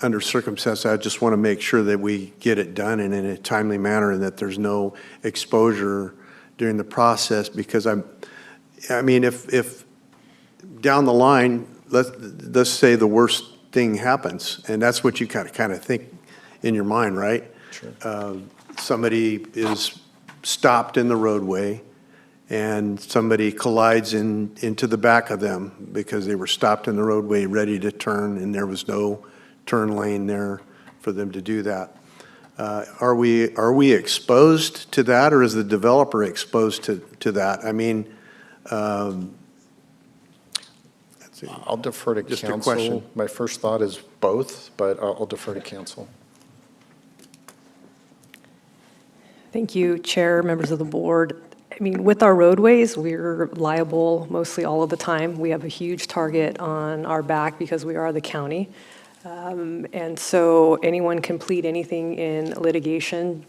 under circumstances. I just want to make sure that we get it done and in a timely manner and that there's no exposure during the process, because I mean, if down the line, let's say the worst thing happens, and that's what you kind of think in your mind, right? Sure. Somebody is stopped in the roadway and somebody collides into the back of them because they were stopped in the roadway ready to turn and there was no turn lane there for them to do that. Are we exposed to that, or is the developer exposed to that? I mean, I'll defer to Just a council. question. My first thought is both, but I'll defer to council. Thank you, Chair, members of the board. I mean, with our roadways, we're liable mostly all of the time. We have a huge target on our back because we are the county. And so anyone can plead anything in litigation.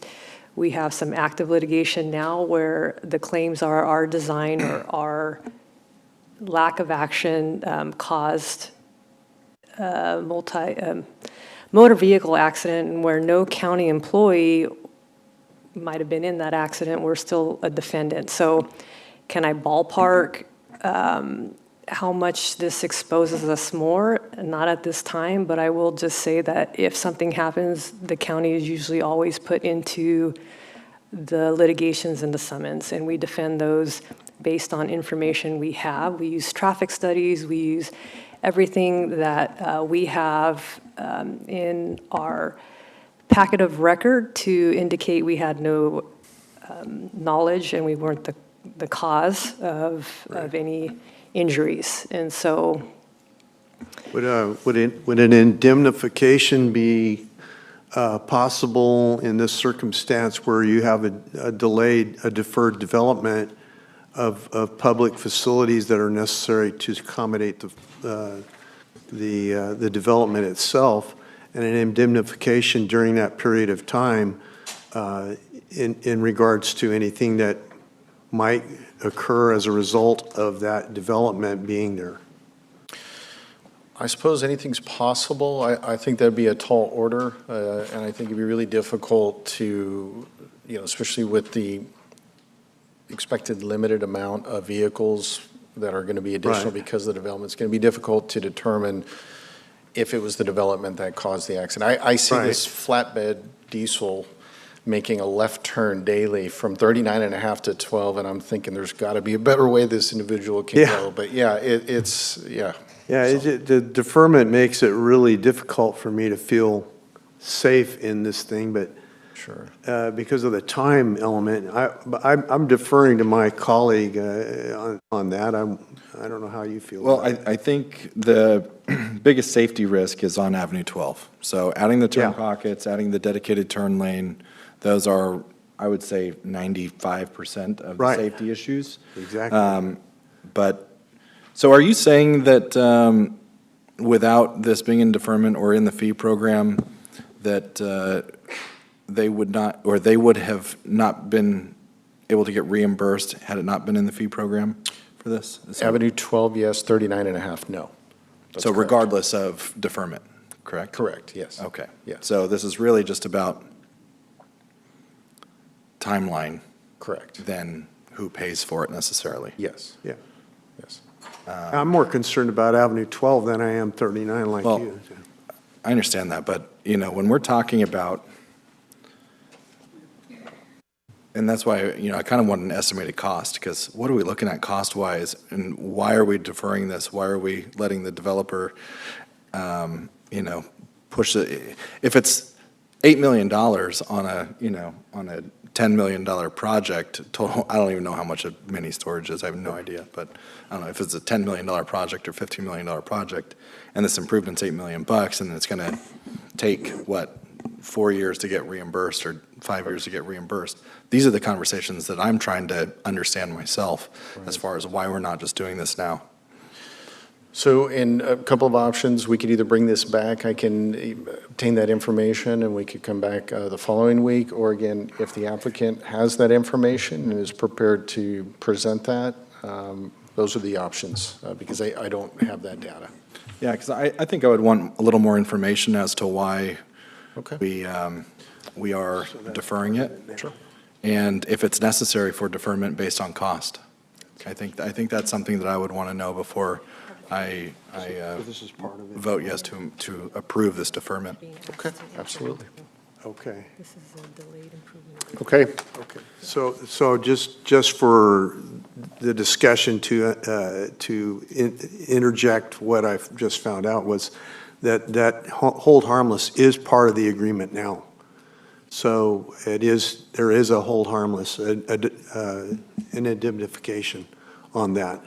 We have some active litigation now where the claims are our design or our lack of action caused a motor vehicle accident, and where no county employee might have been in that accident, we're still a defendant. So can I ballpark how much this exposes us more? Not at this time, but I will just say that if something happens, the county is usually always put into the litigations and the summons, and we defend those based on information we have. We use traffic studies, we use everything that we have in our packet of record to indicate we had no knowledge and we weren't the cause of any injuries. And so would an indemnification be possible in this circumstance where you have a deferred development of public facilities that are necessary to accommodate the development itself, and an indemnification during that period of time in regards to anything that might occur as a result of that development being there? I suppose anything's possible. I think that'd be a tall order, and I think it'd be really difficult to, especially with the expected limited amount of vehicles that are going to be additional Right. because of the development. It's going to be difficult to determine if it was the development that caused the accident. I see Right. this flatbed diesel making a left turn daily from 39 and a half to 12, and I'm thinking there's got to be a better way this individual can Yeah. go. But yeah, it's, yeah. Yeah, the deferment makes it really difficult for me to feel safe in this thing, but Sure. because of the time element, I'm deferring to my colleague on that. I don't know how you feel. Well, about it. I think the biggest safety risk is on Avenue 12. So adding the turn Yeah. pockets, adding the dedicated turn lane, those are, I would say, 95% of the Right. safety issues. Exactly. But, so are you saying that without this being in deferment or in the fee program, that they would not, or they would have not been able to get reimbursed had it not been in the fee program for this? Is that- Avenue 12, yes, 39 and a half, no. That's So correct. regardless of deferment, correct? Correct, yes. Okay. Yeah. So this is really just about timeline Correct. than who pays for it necessarily? Yes, Yeah. yes. I'm more concerned about Avenue 12 than I am 39 like Well, you. I understand that, but, you know, when we're talking about, and that's why, you know, I kind of want an estimated cost, because what are we looking at cost-wise, and why are we deferring this? Why are we letting the developer, you know, push it? If it's $8 million on a, you know, on a $10 million project total, I don't even know how much a mini storage is, I have no idea, but I don't know if it's a $10 million project or $15 million project, and this improvement's $8 million, and it's gonna take, what, 4 years to get reimbursed or 5 years to get reimbursed. These are the conversations that I'm trying to understand myself as far as why we're not just doing this now. So in a couple of options, we could either bring this back, I can obtain that information, and we could come back the following week, or again, if the applicant has that information and is prepared to present that, those are the options, because I don't have that data. Yeah, because I think I would want a little more information as to why Okay. we are deferring it. Sure. And if it's necessary for deferment based on cost. I think that's something that I would want to know before I This is part of it. vote yes to approve this deferment. Okay, absolutely. Okay. This is a delayed improvement. Okay, Okay. So just for the discussion to interject what I've just found out was that hold harmless is part of the agreement now. So there is a hold harmless, an indemnification on that.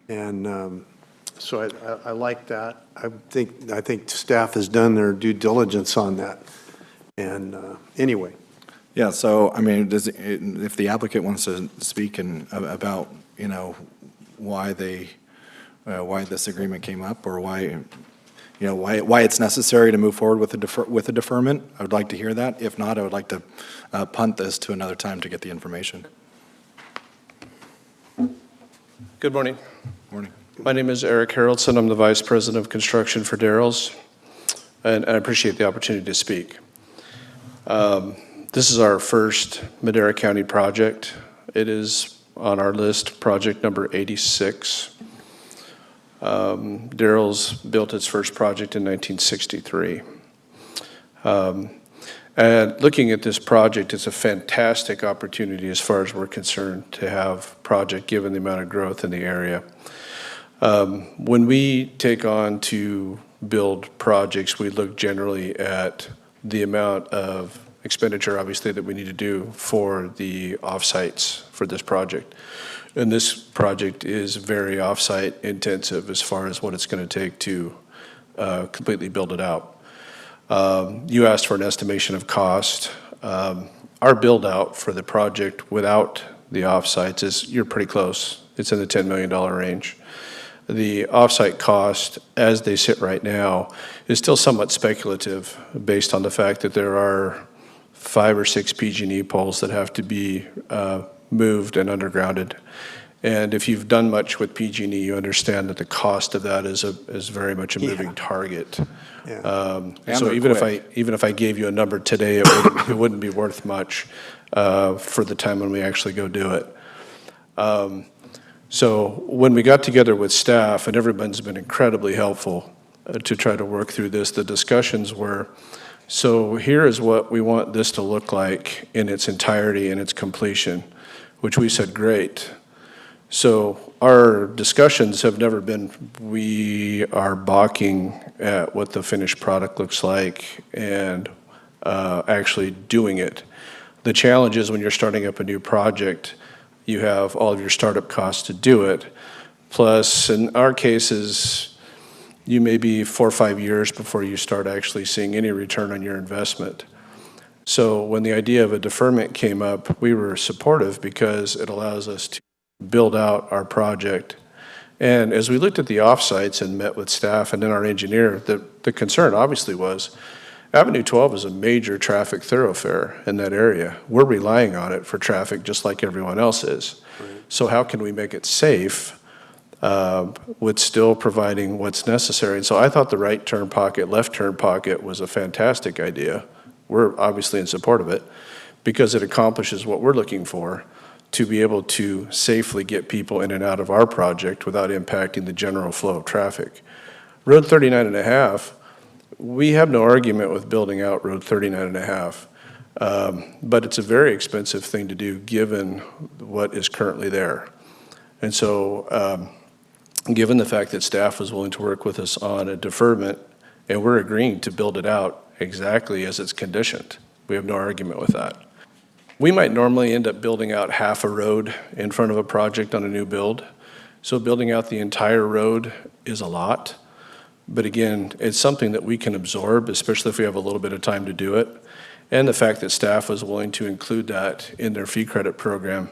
And so I like that. I think staff has done their due diligence on that. And anyway. Yeah, so, I mean, if the applicant wants to speak about, you know, why this agreement came up, or why, you know, why it's necessary to move forward with a deferment, I would like to hear that. If not, I would like to punt this to another time to get the information. Good morning. Morning. My name is Eric Haraldson. I'm the Vice President of Construction for Darrell's, and I appreciate the opportunity to speak. This is our first Madera County project. It is on our list, project number 86. Darrell's built its first project in 1963. And looking at this project, it's a fantastic opportunity as far as we're concerned to have project given the amount of growth in the area. When we take on to build projects, we look generally at the amount of expenditure, obviously, that we need to do for the offsites for this project. And this project is very offsite intensive as far as what it's going to take to completely build it out. You asked for an estimation of cost. Our build out for the project without the offsites is, you're pretty close. It's in the $10 million range. The offsite cost, as they sit right now, is still somewhat speculative based on the fact that there are 5 or 6 PG&E poles that have to be moved and undergrounded. And if you've done much with PG&E, you understand that the cost of that is very much a moving target. Yeah. So even if I gave you a number today, it wouldn't be worth much for the time when we actually go do it. So when we got together with staff, and everyone's been incredibly helpful to try to work through this, the discussions were, so here is what we want this to look like in its entirety and its completion, which we said, great. So our discussions have never been, we are balking at what the finished product looks like and actually doing it. The challenge is when you're starting up a new project, you have all of your startup costs to do it. Plus, in our cases, you may be 4 or 5 years before you start actually seeing any return on your investment. So when the idea of a deferment came up, we were supportive because it allows us to build out our project. And as we looked at the offsites and met with staff and then our engineer, the concern obviously was Avenue 12 is a major traffic thoroughfare in that area. We're relying on it for traffic just like everyone else is. Right. So how can we make it safe with still providing what's necessary? And so I thought the right turn pocket, left turn pocket was a fantastic idea. We're obviously in support of it because it accomplishes what we're looking for, to be able to safely get people in and out of our project without impacting the general flow of traffic. Road 39 and a half, we have no argument with building out Road 39 and a half, but it's a very expensive thing to do given what is currently there. And so given the fact that staff was willing to work with us on a deferment, and we're agreeing to build it out exactly as it's conditioned, we have no argument with that. We might normally end up building out half a road in front of a project on a new build. So building out the entire road is a lot. But again, it's something that we can absorb, especially if we have a little bit of time to do it. And the fact that staff was willing to include that in their fee credit program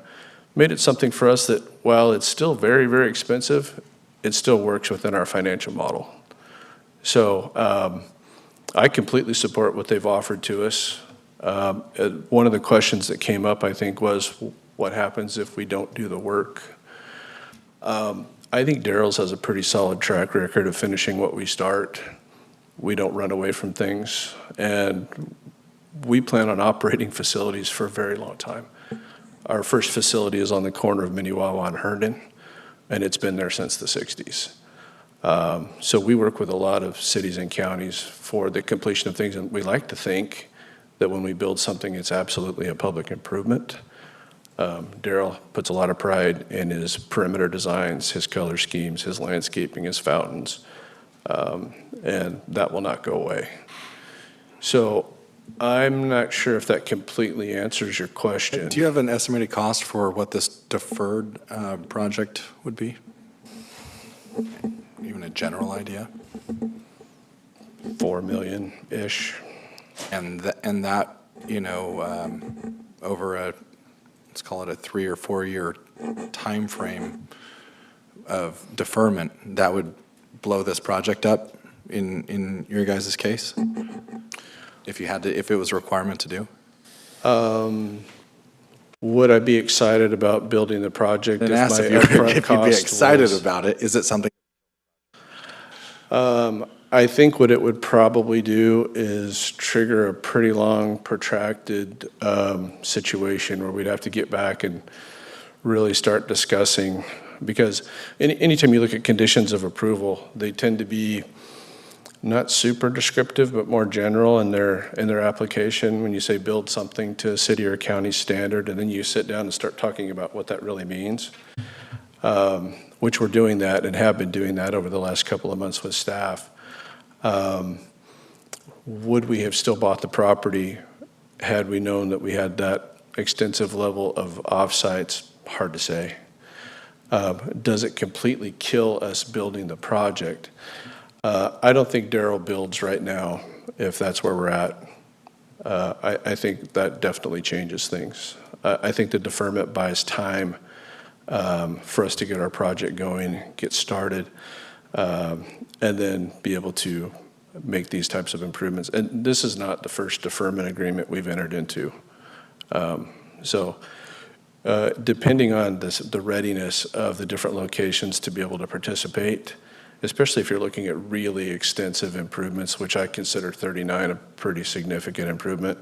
made it something for us that, while it's still very, very expensive, it still works within our financial model. So I completely support what they've offered to us. One of the questions that came up, I think, was what happens if we don't do the work? I think Daryl's has a pretty solid track record of finishing what we start. We don't run away from things, and we plan on operating facilities for a very long time. Our first facility is on the corner of Minnewawa and Herndon, and it's been there since the 60s. So we work with a lot of cities and counties for the completion of things, and we like to think that when we build something, it's absolutely a public improvement. Daryl puts a lot of pride in his perimeter designs, his color schemes, his landscaping, his fountains, and that will not go away. So I'm not sure if that completely answers your question. Do you have an estimated cost for what this deferred project would be? Even a general idea? $4 million-ish. And that, you know, over a, let's call it a 3 or 4 year time frame of deferment, that would blow this project up in your guys' case? If you had to, if it was a requirement to do? Would I be excited about building the project? And ask if you'd be excited about it. Is it something? I think what it would probably do is trigger a pretty long, protracted situation where we'd have to get back and really start discussing, because anytime you look at conditions of approval, they tend to be not super descriptive, but more general in their application. When you say build something to a city or county standard, and then you sit down and start talking about what that really means, which we're doing that and have been doing that over the last couple of months with staff. Would we have still bought the property had we known that we had that extensive level of offsites? Hard to say. Does it completely kill us building the project? I don't think Daryl builds right now, if that's where we're at. I think that definitely changes things. I think the deferment buys time for us to get our project going, get started, and then be able to make these types of improvements. And this is not the first deferment agreement we've entered into. Depending on the readiness of the different locations to be able to participate, especially if you're looking at really extensive improvements, which I consider 39 a pretty significant improvement,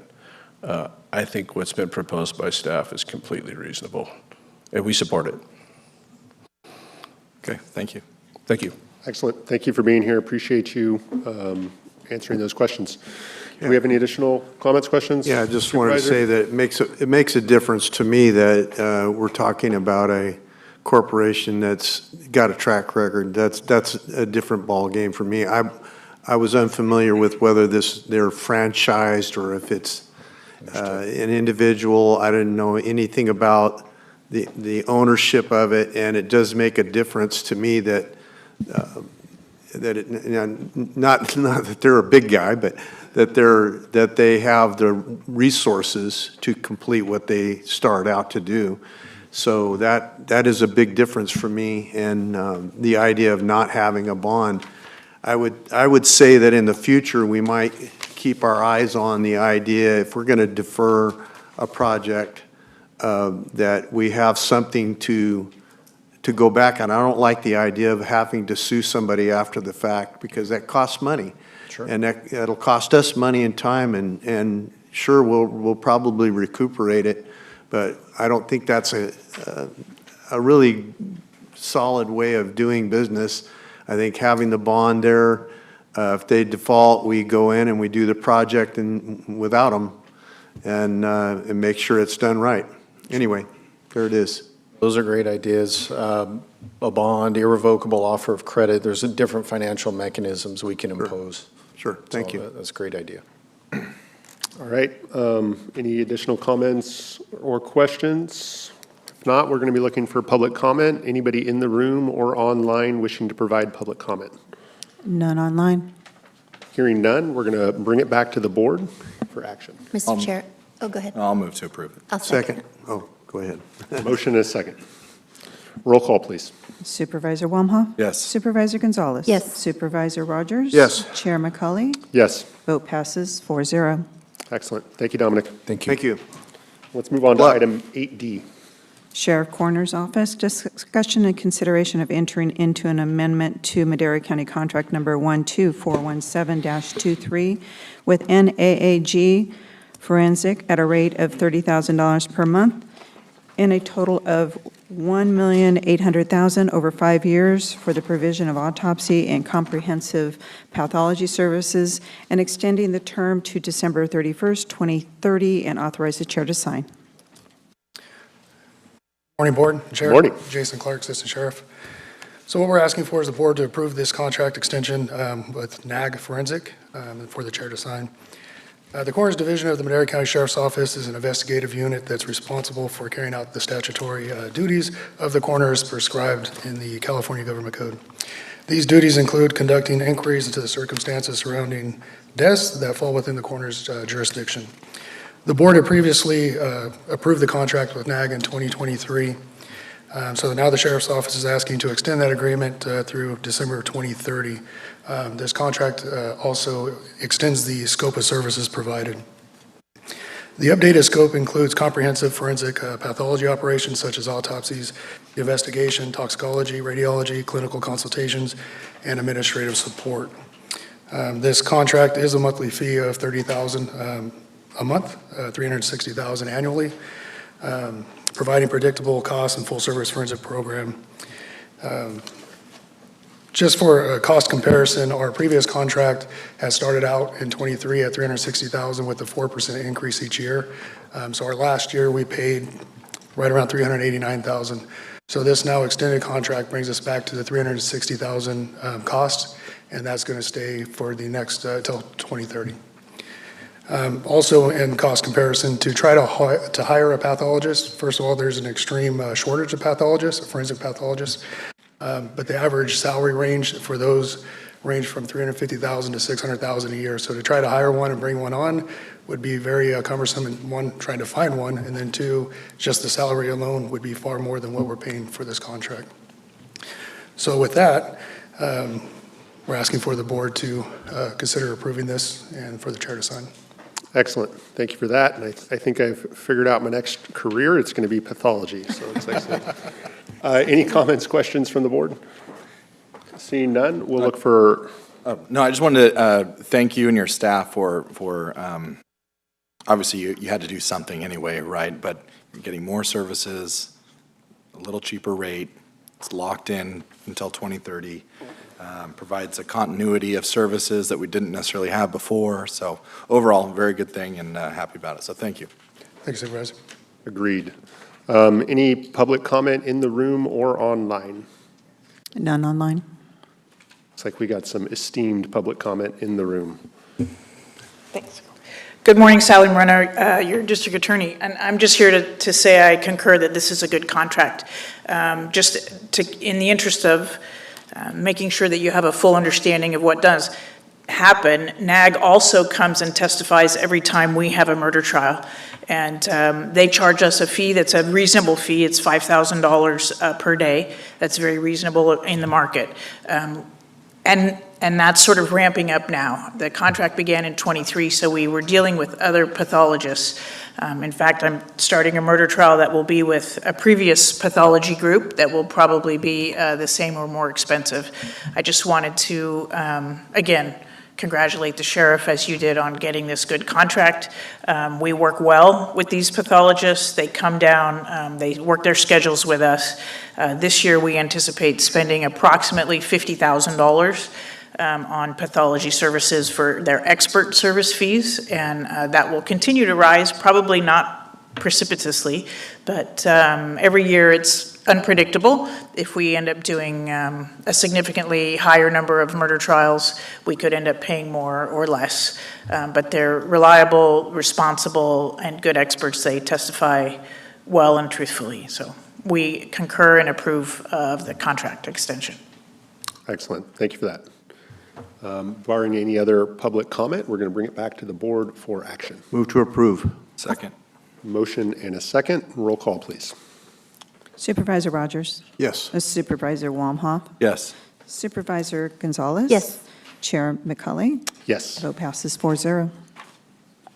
I think what's been proposed by staff is completely reasonable, and we support it. Okay, thank you. Thank you. Excellent. Thank you for being here. Appreciate you answering those questions. Do we have any additional comments, questions? Yeah, I just wanted to Supervisor? say that it makes a difference to me that we're talking about a corporation that's got a track record. That's a different ballgame for me. I was unfamiliar with whether they're franchised or if it's an individual. I didn't know anything about the ownership of it, and it does make a difference to me that not that they're a big guy, but that they have the resources to complete what they start out to do. So that is a big difference for me, and the idea of not having a bond. I would say that in the future we might keep our eyes on the idea, if we're going to defer a project, that we have something to go back on. I don't like the idea of having to sue somebody after the fact, because that costs money. Sure. And that'll cost us money and time, and sure, we'll probably recuperate it, but I don't think that's a really solid way of doing business. I think having the bond there, if they default, we go in and we do the project without them, and make sure it's done right. Anyway, there it is. Those are great ideas. A bond, irrevocable offer of credit, there's different financial mechanisms we can impose. Sure, thank you. That's a great idea. All right. Any additional comments or questions? If not, we're going to be looking for public comment. Anybody in the room or online wishing to provide public comment? None online. Hearing none, we're going to bring it back to the board for action. Mr. Chair, oh, go ahead. I'll move to approve it. I'll second. Oh, go ahead. Motion and a second. Roll call, please. Supervisor Wamha? Yes. Supervisor Gonzalez? Yes. Supervisor Rogers? Yes. Chair McCauley? Yes. Vote passes 4-0. Excellent. Thank you, Dominic. Thank you. Thank you. Let's move on to item 8D. Sheriff Coroner's Office, discussion and consideration of entering into an amendment to Madera County Contract Number 12417-23 with NAAG Forensic at a rate of $30,000 per month in a total of $1,800,000 over 5 years for the provision of autopsy and comprehensive pathology services, and extending the term to December 31st, 2030, and authorize the chair to sign. Morning, Board. Chair. Morning. Jason Clark, Assistant Sheriff. So what we're asking for is the Board to approve this contract extension with NAG Forensic for the Chair to sign. The Coroner's Division of the Madera County Sheriff's Office is an investigative unit that's responsible for carrying out the statutory duties of the coroner as prescribed in the California Government Code. These duties include conducting inquiries into the circumstances surrounding deaths that fall within the coroner's jurisdiction. The Board had previously approved the contract with NAG in 2023. So now the Sheriff's Office is asking to extend that agreement through December 2030. This contract also extends the scope of services provided. The updated scope includes comprehensive forensic pathology operations such as autopsies, investigation, toxicology, radiology, clinical consultations, and administrative support. This contract is a monthly fee of $30,000 a month, $360,000 annually, providing predictable costs and full-service forensic program. Just for a cost comparison, our previous contract has started out in '23 at $360,000 with a 4% increase each year. So our last year we paid right around $389,000. So this now extended contract brings us back to the $360,000 cost, and that's going to stay for the next till 2030. Also in cost comparison, to try to hire a pathologist, first of all, there's an extreme shortage of pathologists, forensic pathologists, but the average salary range for those range from $350,000 to $600,000 a year. So to try to hire one and bring one on would be very cumbersome, and one, trying to find one, and then two, just the salary alone would be far more than what we're paying for this contract. So with that, we're asking for the board to consider approving this and for the chair to sign. Excellent. Thank you for that. And I think I've figured out my next career. It's going to be pathology. So it's excellent. Any comments, questions from the board? Seeing none, we'll look for. No, I just wanted to thank you and your staff for obviously you had to do something anyway, right? But you're getting more services, a little cheaper rate, It's locked in until 2030, provides a continuity of services that we didn't necessarily have before. So overall, very good thing and happy about it. So thank you. Thank you, Supervisor. Agreed. Any public comment in the room or online? None online. Looks like we got some esteemed public comment in the room. Thanks. Good morning, Sally Moreno, your district attorney. And I'm just here to say I concur that this is a good contract. In the interest of making sure that you have a full understanding of what does happen, NAG also comes and testifies every time we have a murder trial. And they charge us a fee that's a reasonable fee. It's $5,000 per day. That's very reasonable in the market. And that's sort of ramping up now. The contract began in '23, so we were dealing with other pathologists. In fact, I'm starting a murder trial that will be with a previous pathology group that will probably be the same or more expensive. I just wanted to, again, congratulate the sheriff as you did on getting this good contract. We work well with these pathologists. They come down, they work their schedules with us. This year we anticipate spending approximately $50,000 on pathology services for their expert service fees, and that will continue to rise, probably not precipitously, but every year it's unpredictable. If we end up doing a significantly higher number of murder trials, we could end up paying more or less. But they're reliable, responsible, and good experts. They testify well and truthfully. So we concur and approve of the contract extension. Excellent. Thank you for that. Barring any other public comment, we're going to bring it back to the board for action. Move to approve. Second. Motion and a second. Roll call, please. Supervisor Rogers? Yes. Supervisor Wamhoff? Yes. Supervisor Gonzalez? Yes. Chair McCulley? Yes. Vote passes 4-0.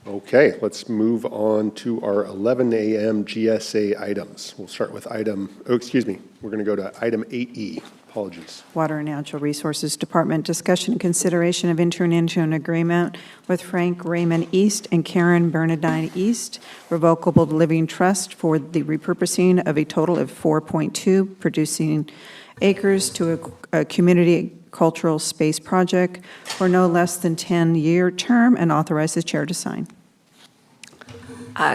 Okay, let's move on to our 11 a.m. GSA items. We'll start with we're going to go to item 8E. Apologies. Water and Natural Resources Department, discussion and consideration of entering into an agreement with Frank Raymond East and Karen Bernadine East, Revocable Living Trust, for the repurposing of a total of 4.2 producing acres to a community cultural space project for no less than 10-year term, and authorize the chair to sign.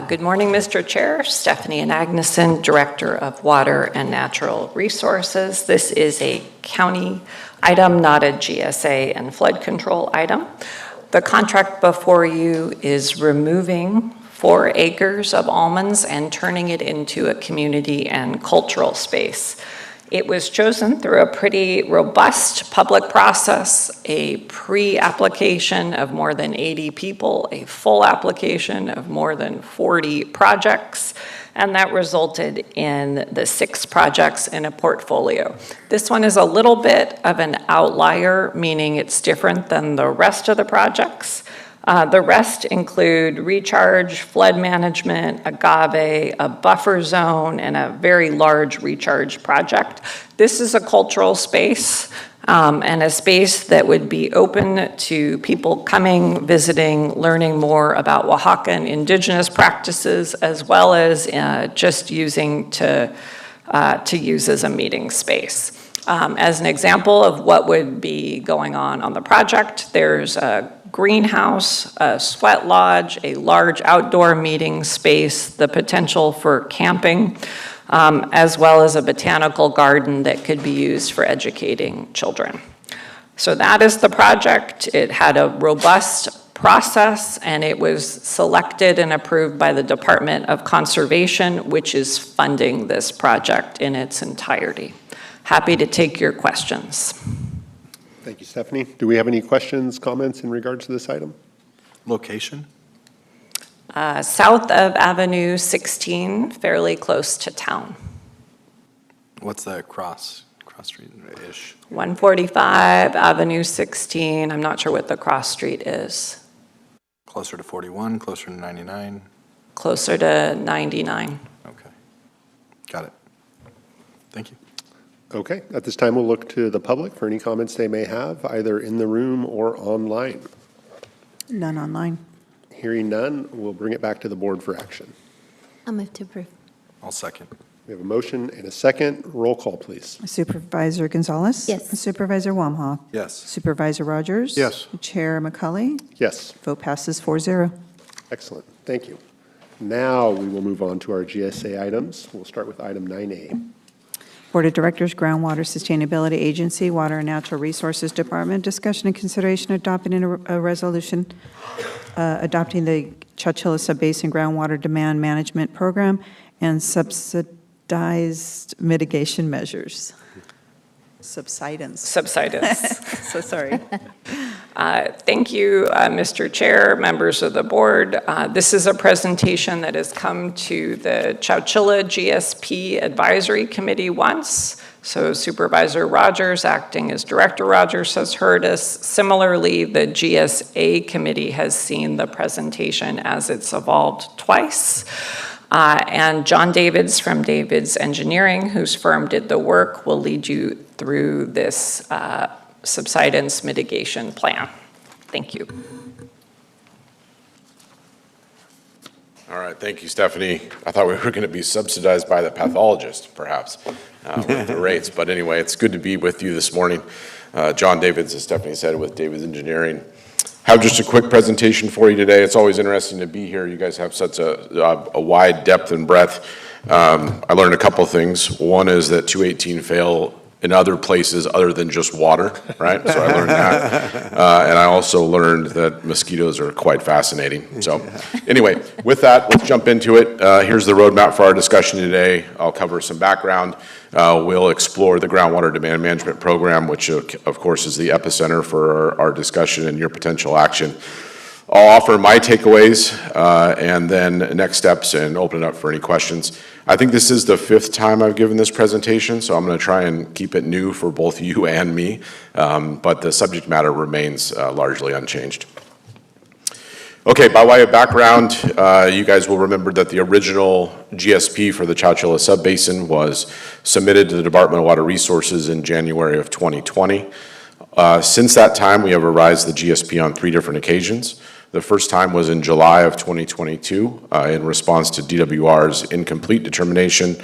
Good morning, Mr. Chair. Stephanie Agneson, Director of Water and Natural Resources. This is a county item, not a GSA and flood control item. The contract before you is removing 4 acres of almonds and turning it into a community and cultural space. It was chosen through a pretty robust public process, a pre-application of more than 80 people, a full application of more than 40 projects, and that resulted in the 6 projects in a portfolio. This one is a little bit of an outlier, meaning it's different than the rest of the projects. The rest include recharge, flood management, agave, a buffer zone, and a very large recharge project. This is a cultural space and a space that would be open to people coming, visiting, learning more about Oaxacan indigenous practices, as well as just using to use as a meeting space. As an example of what would be going on the project, there's a greenhouse, a sweat lodge, a large outdoor meeting space, the potential for camping, as well as a botanical garden that could be used for educating children. So that is the project. It had a robust process, and it was selected and approved by the Department of Conservation, which is funding this project in its entirety. Happy to take your questions. Thank you, Stephanie. Do we have any questions, comments in regards to this item? Location? South of Avenue 16, fairly close to town. What's the cross street-ish? 145 Avenue 16. I'm not sure what the cross street is. Closer to 41, closer to 99? Closer to 99. Okay. Got it. Thank you. Okay, at this time, we'll look to the public for any comments they may have, either in the room or online. None online. Hearing none, we'll bring it back to the board for action. I'll move to approve. I'll second. We have a motion and a second. Roll call, please. Supervisor Gonzalez? Yes. Supervisor Wamhaugh? Yes. Supervisor Rogers? Yes. Chair McCulley? Yes. Vote passes 4-0. Excellent. Thank you. Now we will move on to our GSA items. We'll start with item 9A. Board of Directors, Groundwater Sustainability Agency, Water and Natural Resources Department, discussion and consideration adopting a resolution adopting the Chowchilla Subbasin Groundwater Demand Management Program and subsidized mitigation measures. Subsidence. Subsidence. So sorry. Thank you, Mr. Chair, members of the board. This is a presentation that has come to the Chowchilla GSP Advisory Committee once. So Supervisor Rogers, acting as Director Rogers, has heard us. Similarly, the GSA committee has seen the presentation as it's evolved twice. And John Davids from Davids Engineering, whose firm did the work, will lead you through this subsidence mitigation plan. Thank you. All right, thank you, Stephanie. I thought we were going to be subsidized by the pathologist, perhaps, with the rates. But anyway, it's good to be with you this morning. John Davids, as Stephanie said, with Davids Engineering. Have just a quick presentation for you today. It's always interesting to be here. You guys have such a wide depth and breadth. I learned a couple of things. One is that 218 fail in other places other than just water, right? So I learned that. And I also learned that mosquitoes are quite fascinating. So anyway, with that, let's jump into it. Here's the roadmap for our discussion today. I'll cover some background. We'll explore the groundwater demand management program, which of course is the epicenter for our discussion and your potential action. I'll offer my takeaways and then next steps and open it up for any questions. I think this is the 5th time I've given this presentation, so I'm going to try and keep it new for both you and me, but the subject matter remains largely unchanged. Okay, by way of background, you guys will remember that the original GSP for the Chowchilla Subbasin was submitted to the Department of Water Resources in January of 2020. Since that time, we have revised the GSP on 3 different occasions. The first time was in July of 2022 in response to DWR's incomplete determination.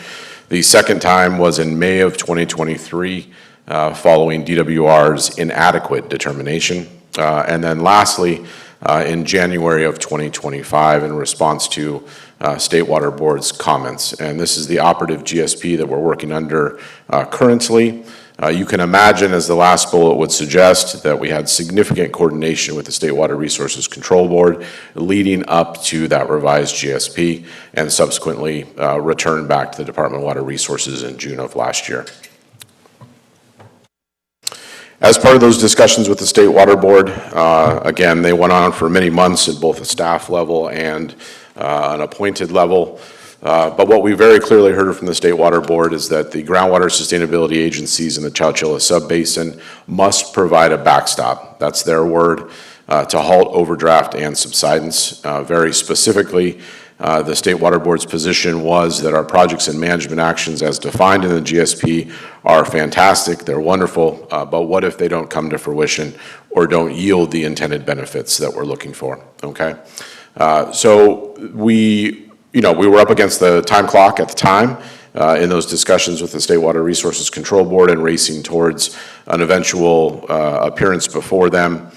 The second time was in May of 2023 following DWR's inadequate determination. And then lastly, in January of 2025 in response to State Water Board's comments. And this is the operative GSP that we're working under currently. You can imagine, as the last bullet would suggest, that we had significant coordination with the State Water Resources Control Board leading up to that revised GSP and subsequently returned back to the Department of Water Resources in June of last year. As part of those discussions with the State Water Board, again, they went on for many months at both a staff level and an appointed level. But what we very clearly heard from the State Water Board is that the groundwater sustainability agencies in the Chowchilla Subbasin must provide a backstop. That's their word, to halt overdraft and subsidence. Very specifically, the State Water Board's position was that our projects and management actions as defined in the GSP are fantastic, they're wonderful, but what if they don't come to fruition or don't yield the intended benefits that we're looking for, okay? So we were up against the time clock at the time in those discussions with the State Water Resources Control Board and racing towards an eventual appearance before them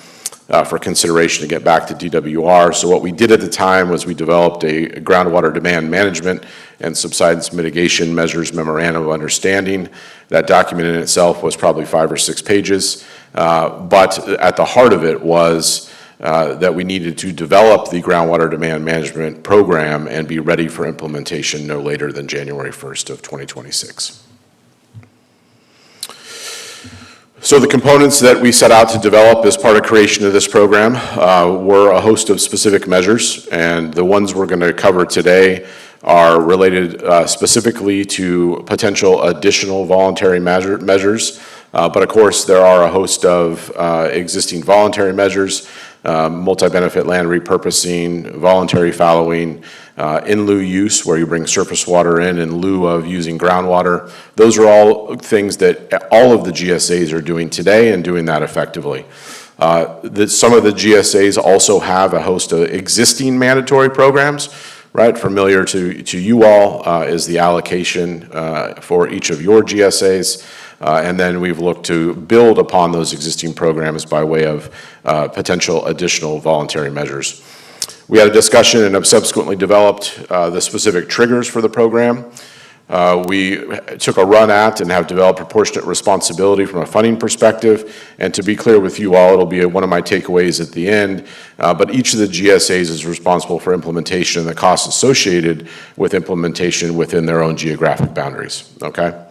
for consideration to get back to DWR. So what we did at the time was we developed a groundwater demand management and subsidence mitigation measures memorandum of understanding. That document in itself was probably 5 or 6 pages, but at the heart of it was that we needed to develop the groundwater demand management program and be ready for implementation no later than January 1st of 2026. So the components that we set out to develop as part of creation of this program were a host of specific measures, and the ones we're going to cover today are related specifically to potential additional voluntary measures, but of course there are a host of existing voluntary measures, multi-benefit land repurposing, voluntary fallowing, in lieu use where you bring surface water in lieu of using groundwater. Those are all things that all of the GSAs are doing today and doing that effectively. Some of the GSAs also have a host of existing mandatory programs right? Familiar to you all is the allocation for each of your GSAs. And then we've looked to build upon those existing programs by way of potential additional voluntary measures. We had a discussion and have subsequently developed the specific triggers for the program. We took a run at and have developed proportionate responsibility from a funding perspective. And to be clear with you all, it'll be one of my takeaways at the end, but each of the GSAs is responsible for implementation and the costs associated with implementation within their own geographic boundaries, okay?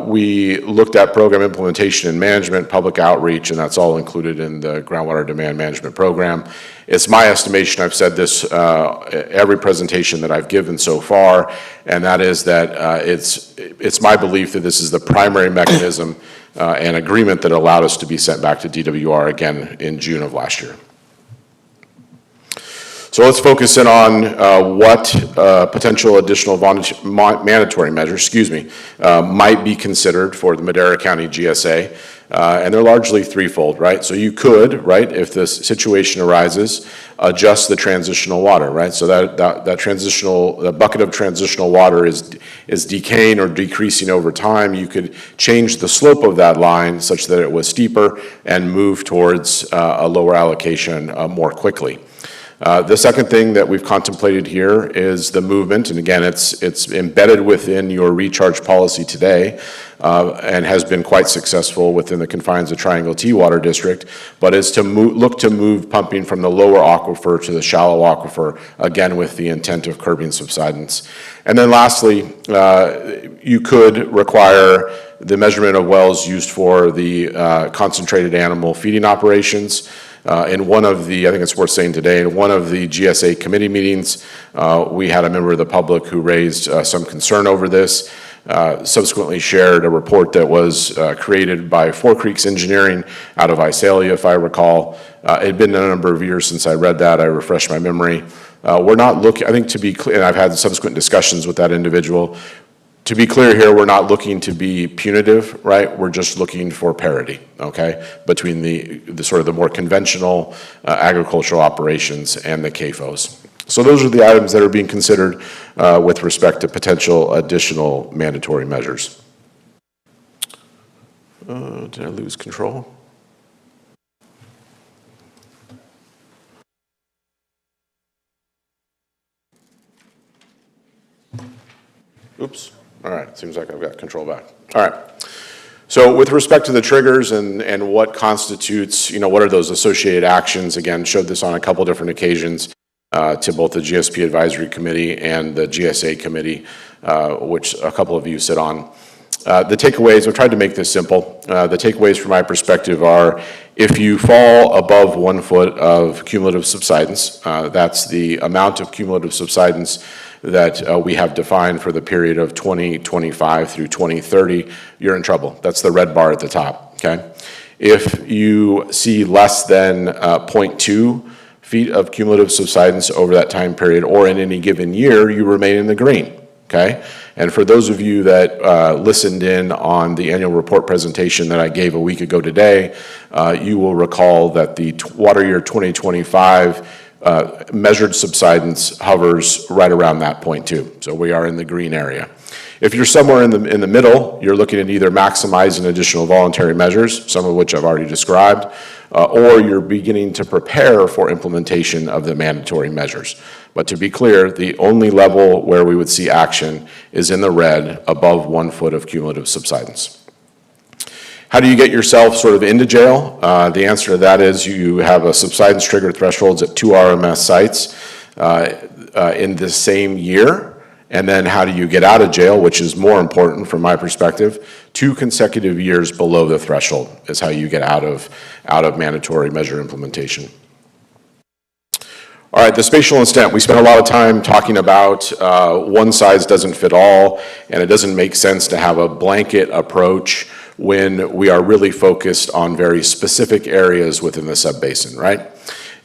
We looked at program implementation and management, public outreach, and that's all included in the groundwater demand management program. It's my estimation, I've said this every presentation that I've given so far, and that is that it's my belief that this is the primary mechanism and agreement that allowed us to be sent back to DWR again in June of last year. So let's focus in on what potential additional mandatory measures, might be considered for the Madera County GSA. And they're largely threefold, right? So you could, right, if this situation arises, adjust the transitional water, right? So that bucket of transitional water is decaying or decreasing over time. You could change the slope of that line such that it was steeper and move towards a lower allocation more quickly. The second thing that we've contemplated here is the movement, and again, it's embedded within your recharge policy today and has been quite successful within the confines of Triangle T Water District, but is to look to move pumping from the lower aquifer to the shallow aquifer, again with the intent of curbing subsidence. And then lastly, you could require the measurement of wells used for the concentrated animal feeding operations. In one of the, I think it's worth saying today, in one of the GSA committee meetings, we had a member of the public who raised some concern over this, subsequently shared a report that was created by Four Creeks Engineering out of Visalia, if I recall. It had been a number of years since I read that. I refreshed my memory. We're not looking, I think to be clear, and I've had subsequent discussions with that individual, to be clear here, we're not looking to be punitive, right? We're just looking for parity, okay, between the sort of the more conventional agricultural operations and the CAFOs. So those are the items that are being considered with respect to potential additional mandatory measures. Did I lose control? Oops. All right, seems like I've got control back. All right. So with respect to the triggers and what constitutes, what are those associated actions, again, showed this on a couple different occasions to both the GSP Advisory Committee and the GSA Committee, which a couple of you sit on. The takeaways, I've tried to make this simple. The takeaways from my perspective are, if you fall above 1 foot of cumulative subsidence, that's the amount of cumulative subsidence that we have defined for the period of 2025 through 2030, you're in trouble. That's the red bar at the top, okay? If you see less than 0.2 feet of cumulative subsidence over that time period or in any given year, you remain in the green, okay? And for those of you that listened in on the annual report presentation that I gave a week ago today, you will recall that the water year 2025 measured subsidence hovers right around that 0.2. So we are in the green area. If you're somewhere in the middle, you're looking at either maximizing additional voluntary measures, some of which I've already described, or you're beginning to prepare for implementation of the mandatory measures. But to be clear, the only level where we would see action is in the red, above 1 foot of cumulative subsidence. How do you get yourself sort of into jail? The answer to that is you have a subsidence trigger thresholds at 2 RMS sites in the same year. And then how do you get out of jail, which is more important from my perspective? 2 consecutive years below the threshold is how you get out of mandatory measure implementation. All right, the spatial extent. We spent a lot of time talking about one size doesn't fit all, and it doesn't make sense to have a blanket approach when we are really focused on very specific areas within the subbasin, right?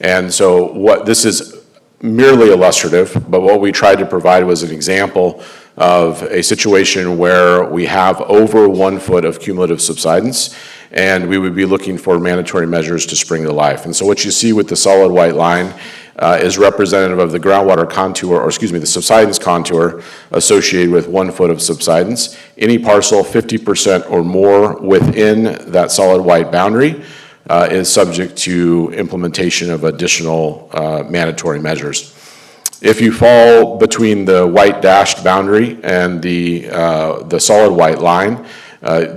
And so what this is merely illustrative, but what we tried to provide was an example of a situation where we have over 1 foot of cumulative subsidence, and we would be looking for mandatory measures to spring to life. And so what you see with the solid white line is representative of the groundwater contour, or excuse me, the subsidence contour associated with 1 foot of subsidence. Any parcel 50% or more within that solid white boundary is subject to implementation of additional mandatory measures. If you fall between the white dashed boundary and the solid white line,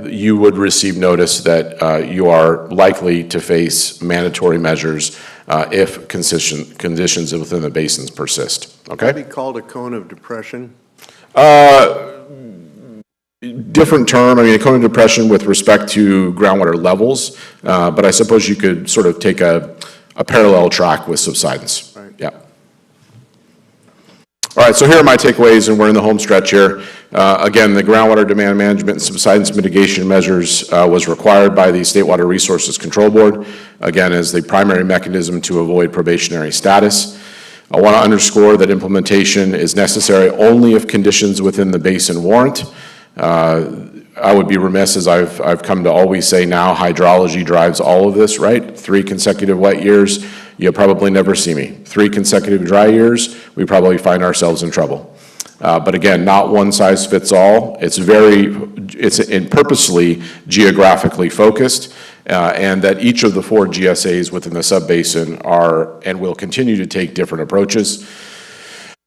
you would receive notice that you are likely to face mandatory measures if conditions within the basins persist. Okay? Could it be called a cone of depression? Different term. I mean, a cone of depression with respect to groundwater levels, but I suppose you could sort of take a parallel track with subsidence. Right. Yeah. All right, so here are my takeaways, and we're in the home stretch here. Again, the groundwater demand management and subsidence mitigation measures was required by the State Water Resources Control Board, again, as the primary mechanism to avoid probationary status. I want to underscore that implementation is necessary only if conditions within the basin warrant. I would be remiss, as I've come to always say now, hydrology drives all of this, right? 3 consecutive wet years, you'll probably never see me. 3 consecutive dry years, we probably find ourselves in trouble. But again, not one size fits all. It's purposely geographically focused, and that each of the 4 GSAs within the subbasin are and will continue to take different approaches.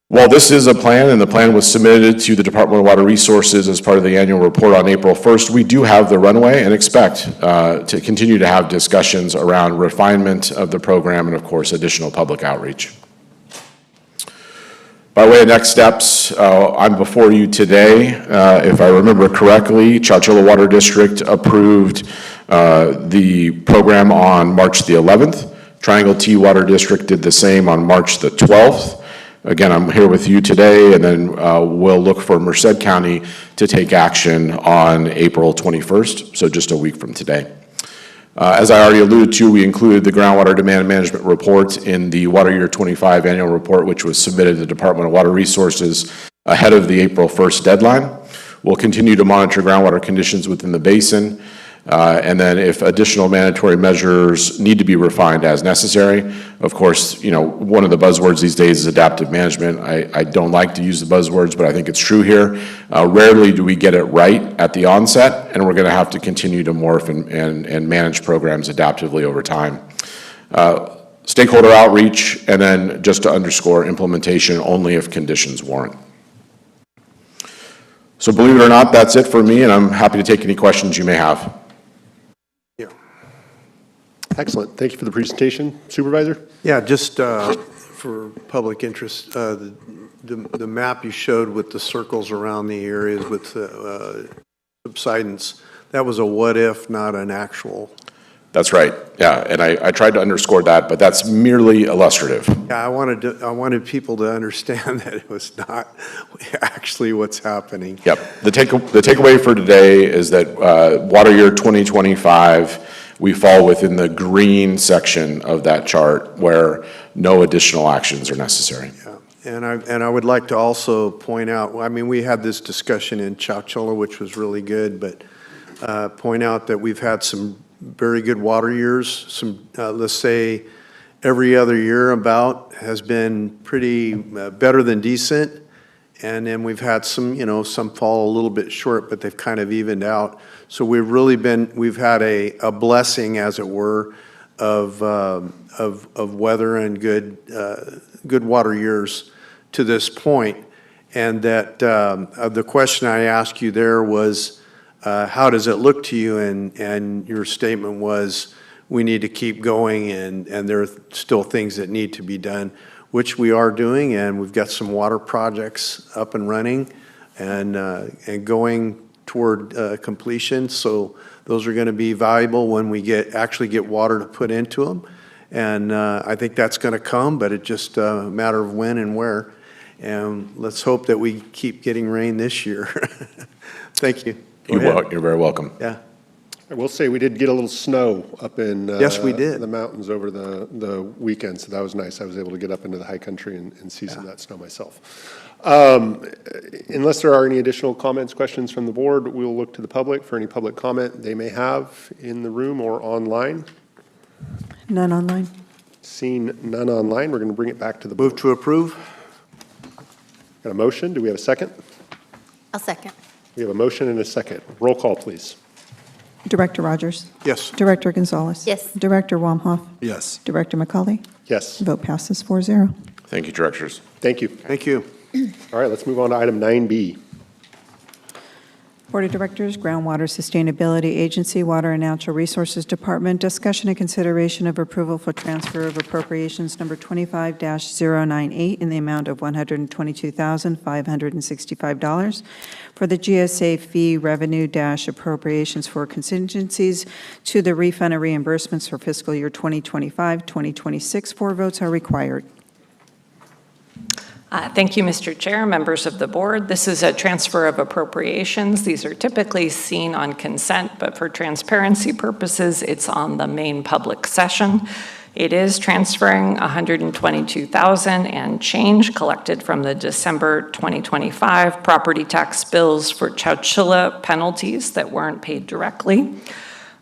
While this is a plan, and the plan was submitted to the Department of Water Resources as part of the annual report on April 1st, we do have the runway and expect to continue to have discussions around refinement of the program and, of course, additional public outreach. By way of next steps, I'm before you today. If I remember correctly, Chowchilla Water District approved the program on March the 11th. Triangle T Water District did the same on March the 12th. Again, I'm here with you today, and then we'll look for Merced County to take action on April 21st, so just a week from today. As I already alluded to, we included the groundwater demand management report in the Water Year 25 annual report, which was submitted to the Department of Water Resources ahead of the April 1st deadline. We'll continue to monitor groundwater conditions within the basin, and then if additional mandatory measures need to be refined as necessary. Of course, you know, one of the buzzwords these days is adaptive management. I don't like to use the buzzwords, but I think it's true here. Rarely do we get it right at the onset, and we're going to have to continue to morph and manage programs adaptively over time. Stakeholder outreach, and then just to underscore, implementation only if conditions warrant. So believe it or not, that's it for me, and I'm happy to take any questions you may have. Excellent. Thank you for the presentation. Supervisor? Yeah, just for public interest, the map you showed with the circles around the areas with subsidence, that was a what if, not an actual. That's right. Yeah, and I tried to underscore that, but that's merely illustrative. Yeah, I wanted people to understand that it was not actually what's happening. Yep. The takeaway for today is that Water Year 2025, we fall within the green section of that chart where no additional actions are necessary. Yeah. And I would like to also point out, I mean, we had this discussion in Chowchilla, which was really good, but point out that we've had some very good water years. Some, let's say, every other year about has been pretty better than decent. And then we've had some, you know, some fall a little bit short, but they've kind of evened out. So we've had a blessing, as it were, of weather and good water years to this point. And that the question I asked you there was, how does it look to you? And your statement was, we need to keep going, and there are still things that need to be done, which we are doing, and we've got some water projects up and running and going toward completion. So those are going to be valuable when we actually get water to put into them. And I think that's going to come, but it's just a matter of when and where. And let's hope that we keep getting rain this year. Thank you. You're very welcome. Yeah. I will say we did get a little snow up in yes, we did. the mountains over the weekend, so that was nice. I was able to get up into the high country and see some of that snow myself. Unless there are any additional comments, questions from the board, we'll look to the public for any public comment they may have in the room or online. None online. Seeing none online, we're going to bring it back to the board. Move to approve? Got a motion? Do we have a second? I'll second. We have a motion and a second. Roll call, please. Director Rogers? Yes. Director Gonzalez? Yes. Director Wamhoff? Yes. Director McCauley? Yes. Vote passes 4-0. Thank you, directors. Thank you. Thank you. All right, let's move on to item 9B. Board of Directors, Groundwater Sustainability Agency, Water and Natural Resources Department, discussion and consideration of approval for transfer of appropriations number 25-098 in the amount of $122,565 for the GSA fee revenue-appropriations for contingencies to the refund and reimbursements for fiscal year 2025-2026. 4 votes are required. Thank you, Mr. Chair, members of the board. This is a transfer of appropriations. These are typically seen on consent, but for transparency purposes, it's on the main public session. It is transferring $122,000 and change collected from the December 2025 property tax bills for Chowchilla penalties that weren't paid directly.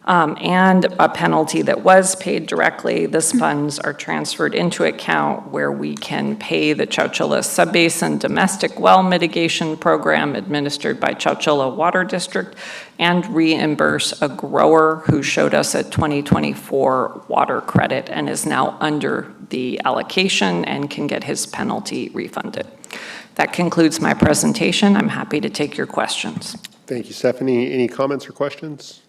And a penalty that was paid directly. These funds are transferred into account where we can pay the Chowchilla Subbasin Domestic Well Mitigation Program administered by Chowchilla Water District and reimburse a grower who showed us a 2024 water credit and is now under the allocation and can get his penalty refunded. That concludes my presentation. I'm happy to take your questions. Thank you, Stephanie. Any comments or questions?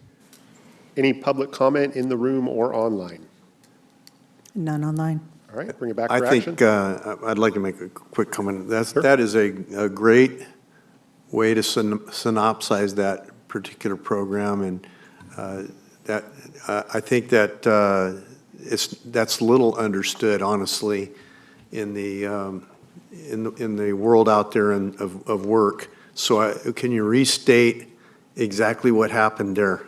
Any public comment in the room or online? None online. All right, bring it back I for action. think I'd like to make a quick comment. That is a great way to synopsize that particular program, and that I think that that's little understood, honestly, in the world out there of work. So can you restate exactly what happened there?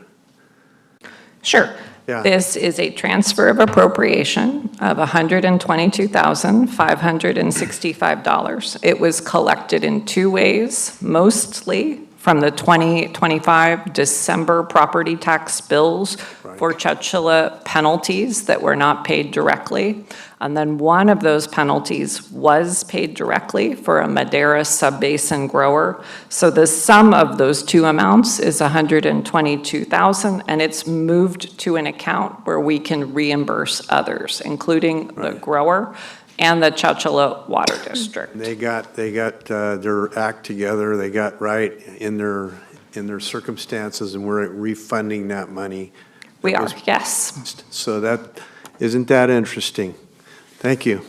Sure. Yeah. This is a transfer of appropriation of $122,565. It was collected in 2 ways, mostly from the 2025 December property tax bills for Chowchilla penalties that were not paid directly. And then one of those penalties was paid directly for a Madera subbasin grower. So the sum of those 2 amounts is $122,000, and it's moved to an account where we can reimburse others, including the grower and the Chowchilla Water District. They got their act together. They got right in their circumstances, and we're refunding that money. We are, yes. So isn't that interesting? Thank you.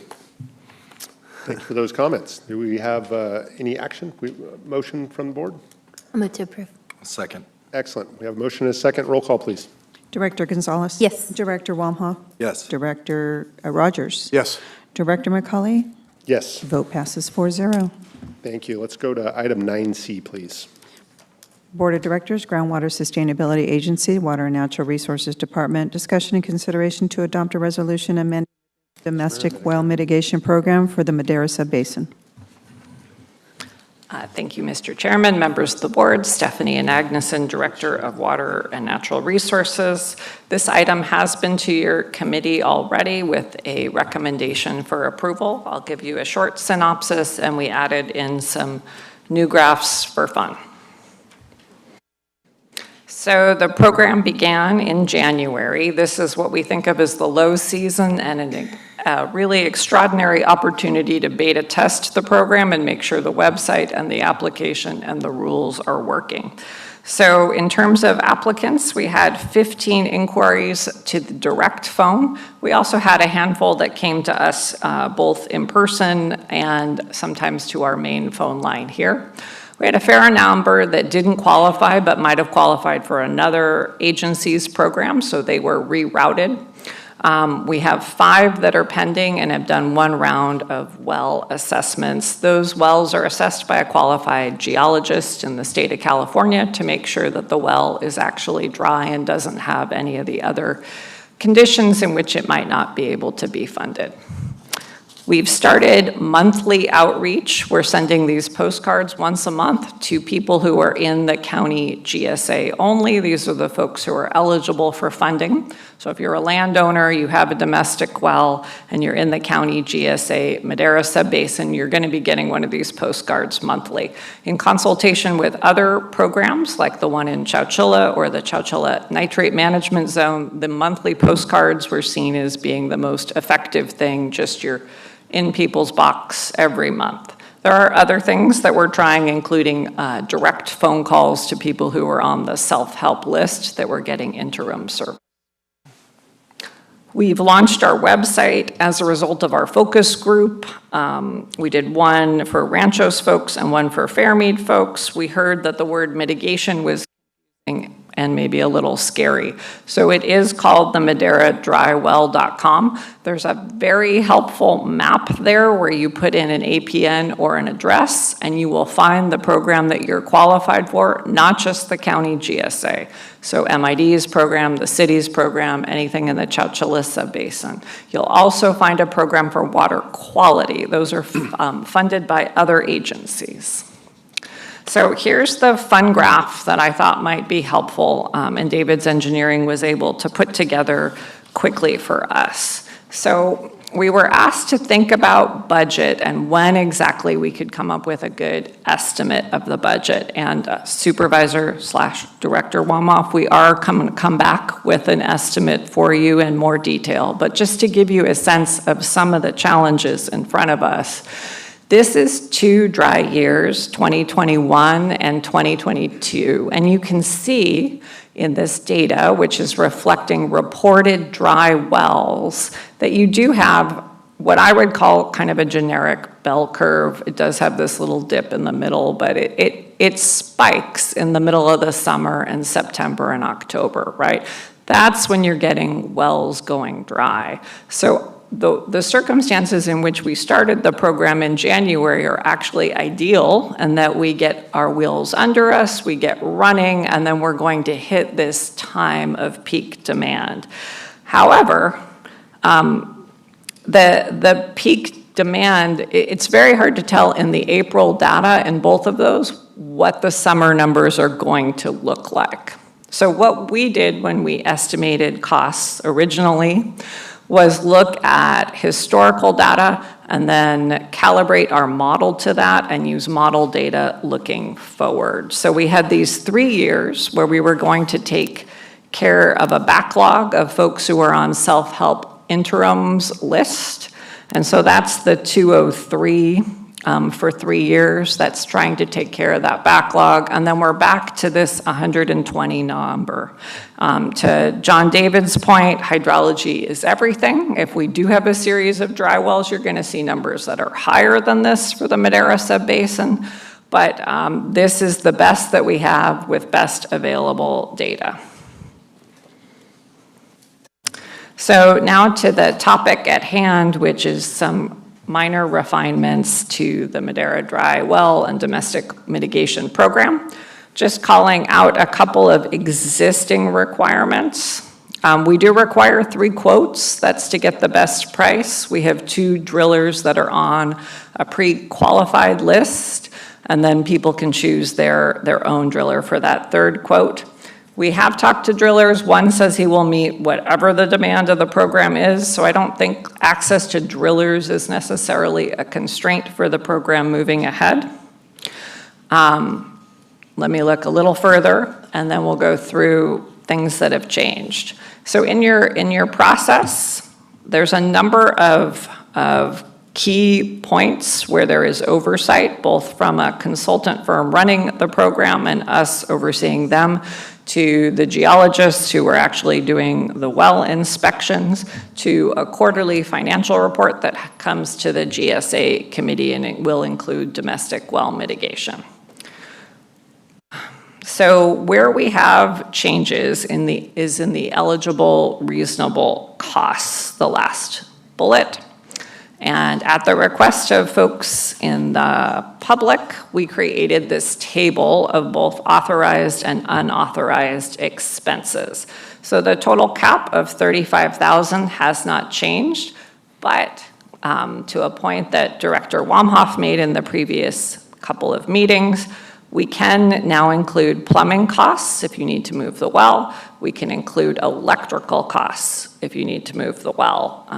Thanks for those comments. Do we have any action? Motion from the board? I'll move to approve. Second. Excellent. We have a motion and a second. Roll call, please. Director Gonzalez? Yes. Director Wamhoff? Yes. Director Rogers? Yes. Director McCauley? Yes. Vote passes 4-0. Thank you. Let's go to item 9C, please. Board of Directors, Groundwater Sustainability Agency, Water and Natural Resources Department, discussion and consideration to adopt a resolution amending the domestic well mitigation program for the Madera Subbasin. Thank you, Mr. Chairman, members of the board, Stephanie Agneson, Director of Water and Natural Resources. This item has been to your committee already with a recommendation for approval. I'll give you a short synopsis, and we added in some new graphs for fun. So the program began in January. This is what we think of as the low season and a really extraordinary opportunity to beta test the program and make sure the website and the application and the rules are working. So in terms of applicants, we had 15 inquiries to the direct phone. We also had a handful that came to us both in person and sometimes to our main phone line here. We had a fair number that didn't qualify but might have qualified for another agency's program, so they were rerouted. We have 5 that are pending and have done 1 round of well assessments. Those wells are assessed by a qualified geologist in the state of California to make sure that the well is actually dry and doesn't have any of the other conditions in which it might not be able to be funded. We've started monthly outreach. We're sending these postcards once a month to people who are in the county GSA only. These are the folks who are eligible for funding. So if you're a landowner, you have a domestic well, and you're in the county GSA Madera subbasin, you're going to be getting one of these postcards monthly. In consultation with other programs, like the one in Chowchilla or the Chowchilla Nitrate Management Zone, the monthly postcards were seen as being the most effective thing, just you're in people's box every month. There are other things that we're trying, including direct phone calls to people who are on the self-help list that we're getting interim service. We've launched our website as a result of our focus group. We did one for Ranchos folks and one for Fairmead folks. We heard that the word mitigation was and maybe a little scary. So it is called the MaderaDryWell.com. There's a very helpful map there where you put in an APN or an address, and you will find the program that you're qualified for, not just the county GSA. So MID's program, the city's program, anything in the Chowchilla subbasin. You'll also find a program for water quality. Those are funded by other agencies. So here's the fun graph that I thought might be helpful, and David's Engineering was able to put together quickly for us. So we were asked to think about budget and when exactly we could come up with a good estimate of the budget. And Supervisor/Director Wamoff, we are going to come back with an estimate for you in more detail. But just to give you a sense of some of the challenges in front of us, this is 2 dry years, 2021 and 2022, and you can see in this data, which is reflecting reported dry wells, that you do have what I would call kind of a generic bell curve. It does have this little dip in the middle, but it spikes in the middle of the summer and September and October, right? That's when you're getting wells going dry. So the circumstances in which we started the program in January are actually ideal, and that we get our wheels under us, we get running, and then we're going to hit this time of peak demand. However, the peak demand, it's very hard to tell in the April data in both of those what the summer numbers are going to look like. So what we did when we estimated costs originally was look at historical data and then calibrate our model to that and use model data looking forward. So we had these 3 years where we were going to take care of a backlog of folks who are on self-help interims list. And so that's the 203 for 3 years. That's trying to take care of that backlog. And then we're back to this 120 number. To John David's point, hydrology is everything. If we do have a series of dry wells, you're going to see numbers that are higher than this for the Madera subbasin. But this is the best that we have with best available data. So now to the topic at hand, which is some minor refinements to the Madera dry well and domestic mitigation program. Just calling out a couple of existing requirements. We do require 3 quotes. That's to get the best price. We have 2 drillers that are on a pre-qualified list, and then people can choose their own driller for that 3rd quote. We have talked to drillers. One says he will meet whatever the demand of the program is, so I don't think access to drillers is necessarily a constraint for the program moving ahead. Let me look a little further, and then we'll go through things that have changed. So in your process, there's a number of key points where there is oversight, both from a consultant firm running the program and us overseeing them, to the geologists who are actually doing the well inspections, to a quarterly financial report that comes to the GSA committee, and it will include domestic well mitigation. So where we have changes is in the eligible reasonable costs, the last bullet. And at the request of folks in the public, we created this table of both authorized and unauthorized expenses. So the total cap of $35,000 has not changed, but to a point that Director Wamhoff made in the previous couple of meetings. We can now include plumbing costs if you need to move the well. We can include electrical costs if you need to move the well,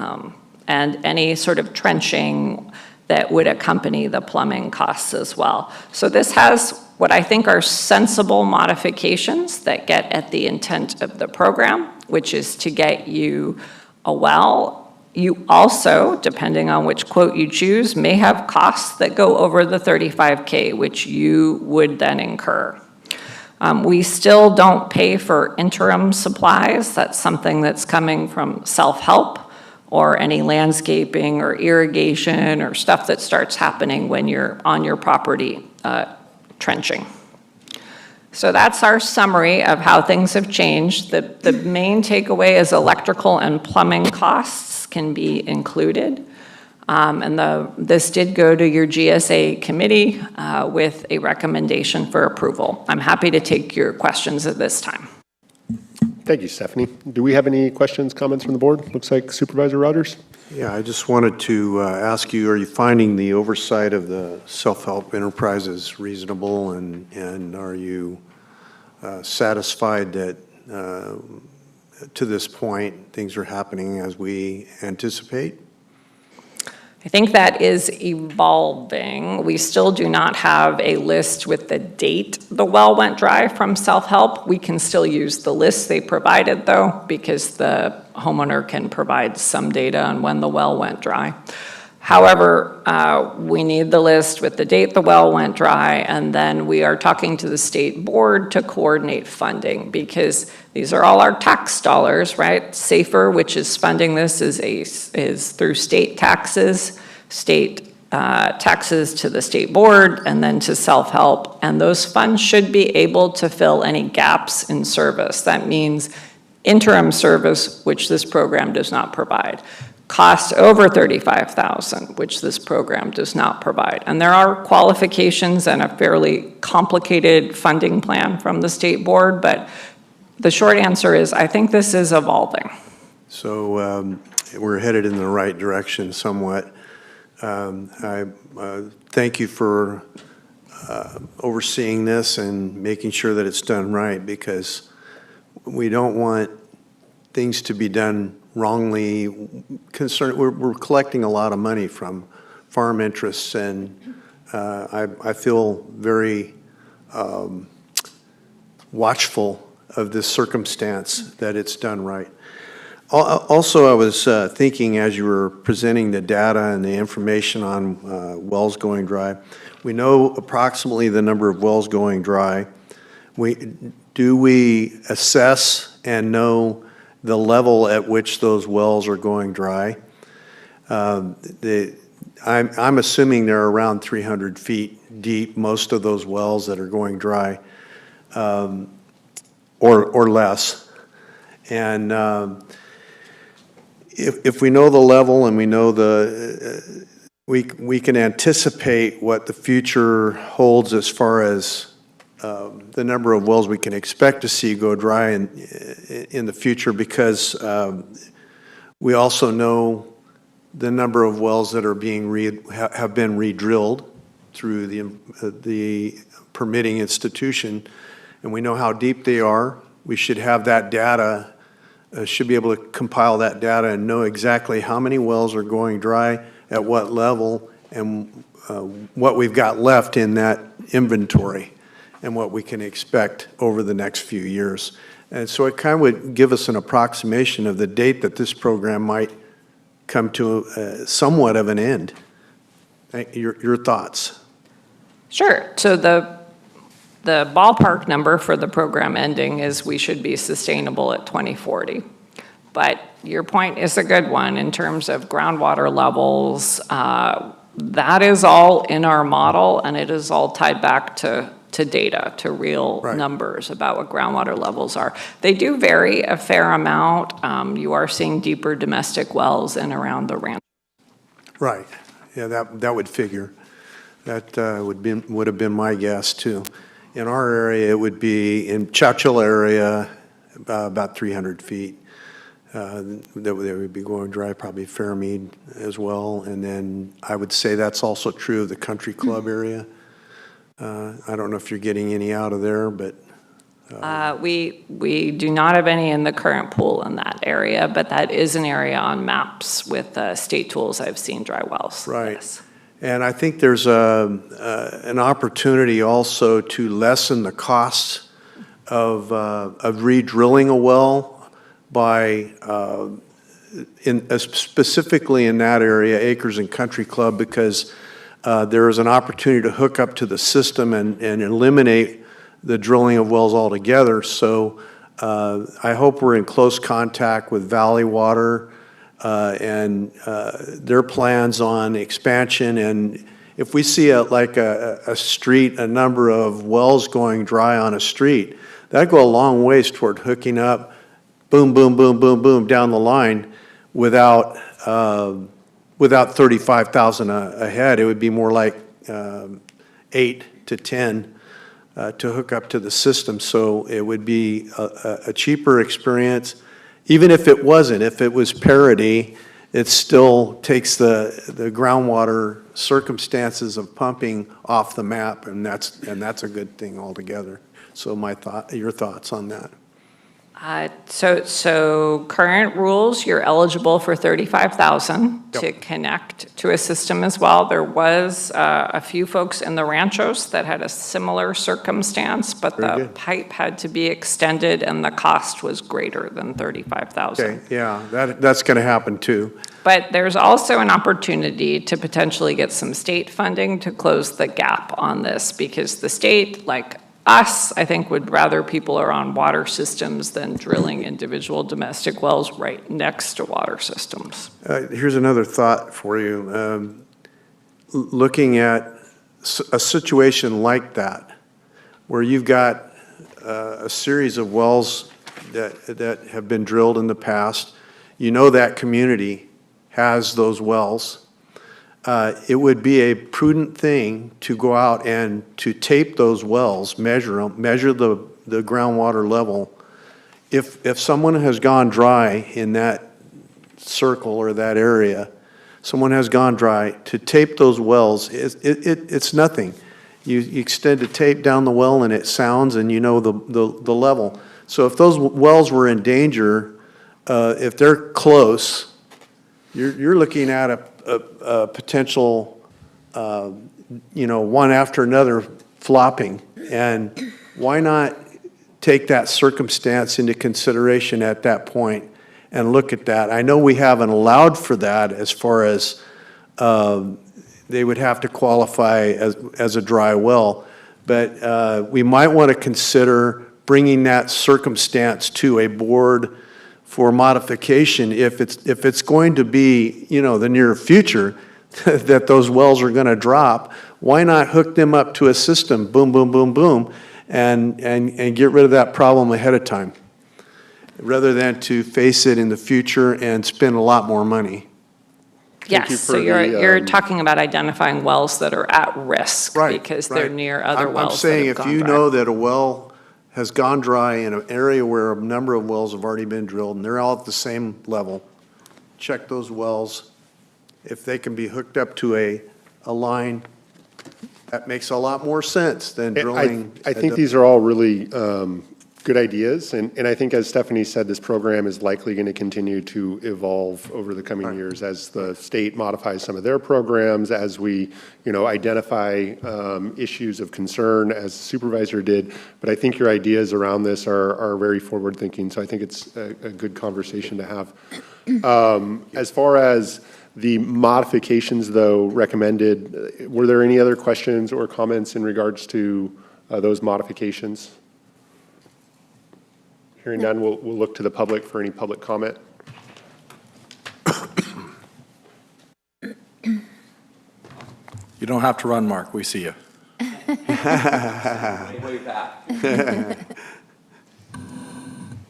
and any sort of trenching that would accompany the plumbing costs as well. So this has what I think are sensible modifications that get at the intent of the program, which is to get you a well. You also, depending on which quote you choose, may have costs that go over the $35K, which you would then incur. We still don't pay for interim supplies. That's something that's coming from self-help or any landscaping or irrigation or stuff that starts happening when you're on your property trenching. So that's our summary of how things have changed. The main takeaway is electrical and plumbing costs can be included. This did go to your GSA committee with a recommendation for approval. I'm happy to take your questions at this time. Thank you, Stephanie. Do we have any questions, comments from the board? Looks like Supervisor Rogers. Yeah, I just wanted to ask you, are you finding the oversight of the self-help enterprises reasonable, and are you satisfied that to this point things are happening as we anticipate? I think that is evolving. We still do not have a list with the date the well went dry from self-help. We can still use the list they provided though, because the homeowner can provide some data on when the well went dry. However, we need the list with the date the well went dry, and then we are talking to the state board to coordinate funding, because these are all our tax dollars, right? SAFER, which is funding this, is through state taxes to the state board, and then to self-help. And those funds should be able to fill any gaps in service. That means interim service, which this program does not provide. Cost over $35,000, which this program does not provide. And there are qualifications and a fairly complicated funding plan from the state board, but the short answer is I think this is evolving. So we're headed in the right direction somewhat. I thank you for overseeing this and making sure that it's done right, because we don't want things to be done wrongly. We're collecting a lot of money from farm interests, and I feel very watchful of this circumstance that it's done right. Also, I was thinking as you were presenting the data and the information on wells going dry, we know approximately the number of wells going dry. Do we assess and know the level at which those wells are going dry? I'm assuming they're around 300 feet deep, most of those wells that are going dry, or less. And if we know the level and we know we can anticipate what the future holds as far as the number of wells we can expect to see go dry in the future, because we also know the number of wells that are have been re-drilled through the permitting institution, and we know how deep they are. We should have that data, should be able to compile that data and know exactly how many wells are going dry, at what level, and what we've got left in that inventory, and what we can expect over the next few years. And so it kind of would give us an approximation of the date that this program might come to somewhat of an end. Your thoughts? Sure. So the ballpark number for the program ending is we should be sustainable at 2040. But your point is a good one in terms of groundwater levels. That is all in our model, and it is all tied back to data, to real numbers about what groundwater levels are. They do vary a fair amount. You are seeing deeper domestic wells in around the ranch. Right. Yeah, that would figure. That would have been my guess too. In our area, it would be in Chowchilla area about 300 feet. that would be going dry, probably Fairmead as well. And then I would say that's also true of the country club area. I don't know if you're getting any out of there, but. We do not have any in the current pool in that area, but that is an area on maps with state tools. I've seen dry wells. Right. Yes. And I think there's an opportunity also to lessen the costs of re-drilling a well by, specifically in that area, Acres and Country Club, because there is an opportunity to hook up to the system and eliminate the drilling of wells altogether. So I hope we're in close contact with Valley Water and their plans on expansion. And if we see a street, a number of wells going dry on a street, that'd go a long ways toward hooking up, boom, boom, boom, boom, boom, down the line without 35,000 a head. It would be more like 8 to 10 to hook up to the system. So it would be a cheaper experience. Even if it wasn't, if it was parity, it still takes the groundwater circumstances of pumping off the map, and that's a good thing altogether. So your thoughts on that? So current rules, you're eligible for $35,000 to connect to a system as well. There was a few folks in the ranchos that had a similar circumstance, but the pipe had to be extended and the cost was greater than $35,000. Okay, yeah, that's going to happen too. But there's also an opportunity to potentially get some state funding to close the gap on this, because the state, like us, I think, would rather people are on water systems than drilling individual domestic wells right next to water systems. Here's another thought for you. Looking at a situation like that, where you've got a series of wells that have been drilled in the past, you know that community has those wells. It would be a prudent thing to go out and to tape those wells, measure them, measure the groundwater level. If someone has gone dry in that circle or that area, someone has gone dry, to tape those wells, it's nothing. You extend the tape down the well and it sounds, and you know the level. So if those wells were in danger, if they're close, you're looking at a potential, one after another flopping. And why not take that circumstance into consideration at that point and look at that? I know we haven't allowed for that as far as they would have to qualify as a dry well, but we might want to consider bringing that circumstance to a board for modification if it's going to be, the near future that those wells are going to drop. Why not hook them up to a system, boom, boom, boom, boom, and get rid of that problem ahead of time, rather than to face it in the future and spend a lot more money? Yes, so you're talking about identifying wells that are at risk because they're near other wells. I'm saying that have if you gone know dry. that a well has gone dry in an area where a number of wells have already been drilled and they're all at the same level, check those wells. If they can be hooked up to a line, that makes a lot more sense than drilling. I think these are all really good ideas, and I think, as Stephanie said, this program is likely going to continue to evolve over the coming years as the state modifies some of their programs, as we, identify issues of concern, as the supervisor did. But I think your ideas around this are very forward-thinking, so I think it's a good conversation to have. As far as the modifications, though, recommended, were there any other questions or comments in regards to those modifications? Hearing none, we'll look to the public for any public comment. You don't have to run, Mark. We see you.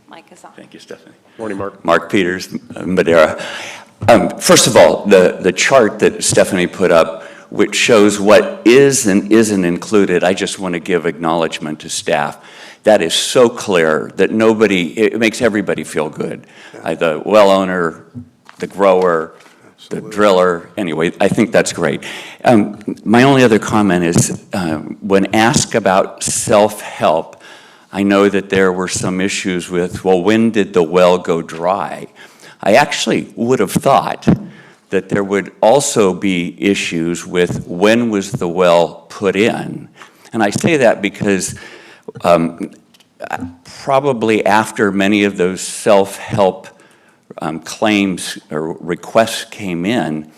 Mike is on. Thank you, Stephanie. Morning, Mark. Mark Peters, Madera. First of all, the chart that Stephanie put up which shows what is and isn't included, I just want to give acknowledgement to staff. That is so clear that it makes everybody feel good. The well owner, the grower, the driller, anyway, I think that's great. My only other comment is when asked about self-help, I know that there were some issues with, well, when did the well go dry? I actually would have thought that there would also be issues with when was the well put in. And I say that because probably after many of those self-help claims or requests came in,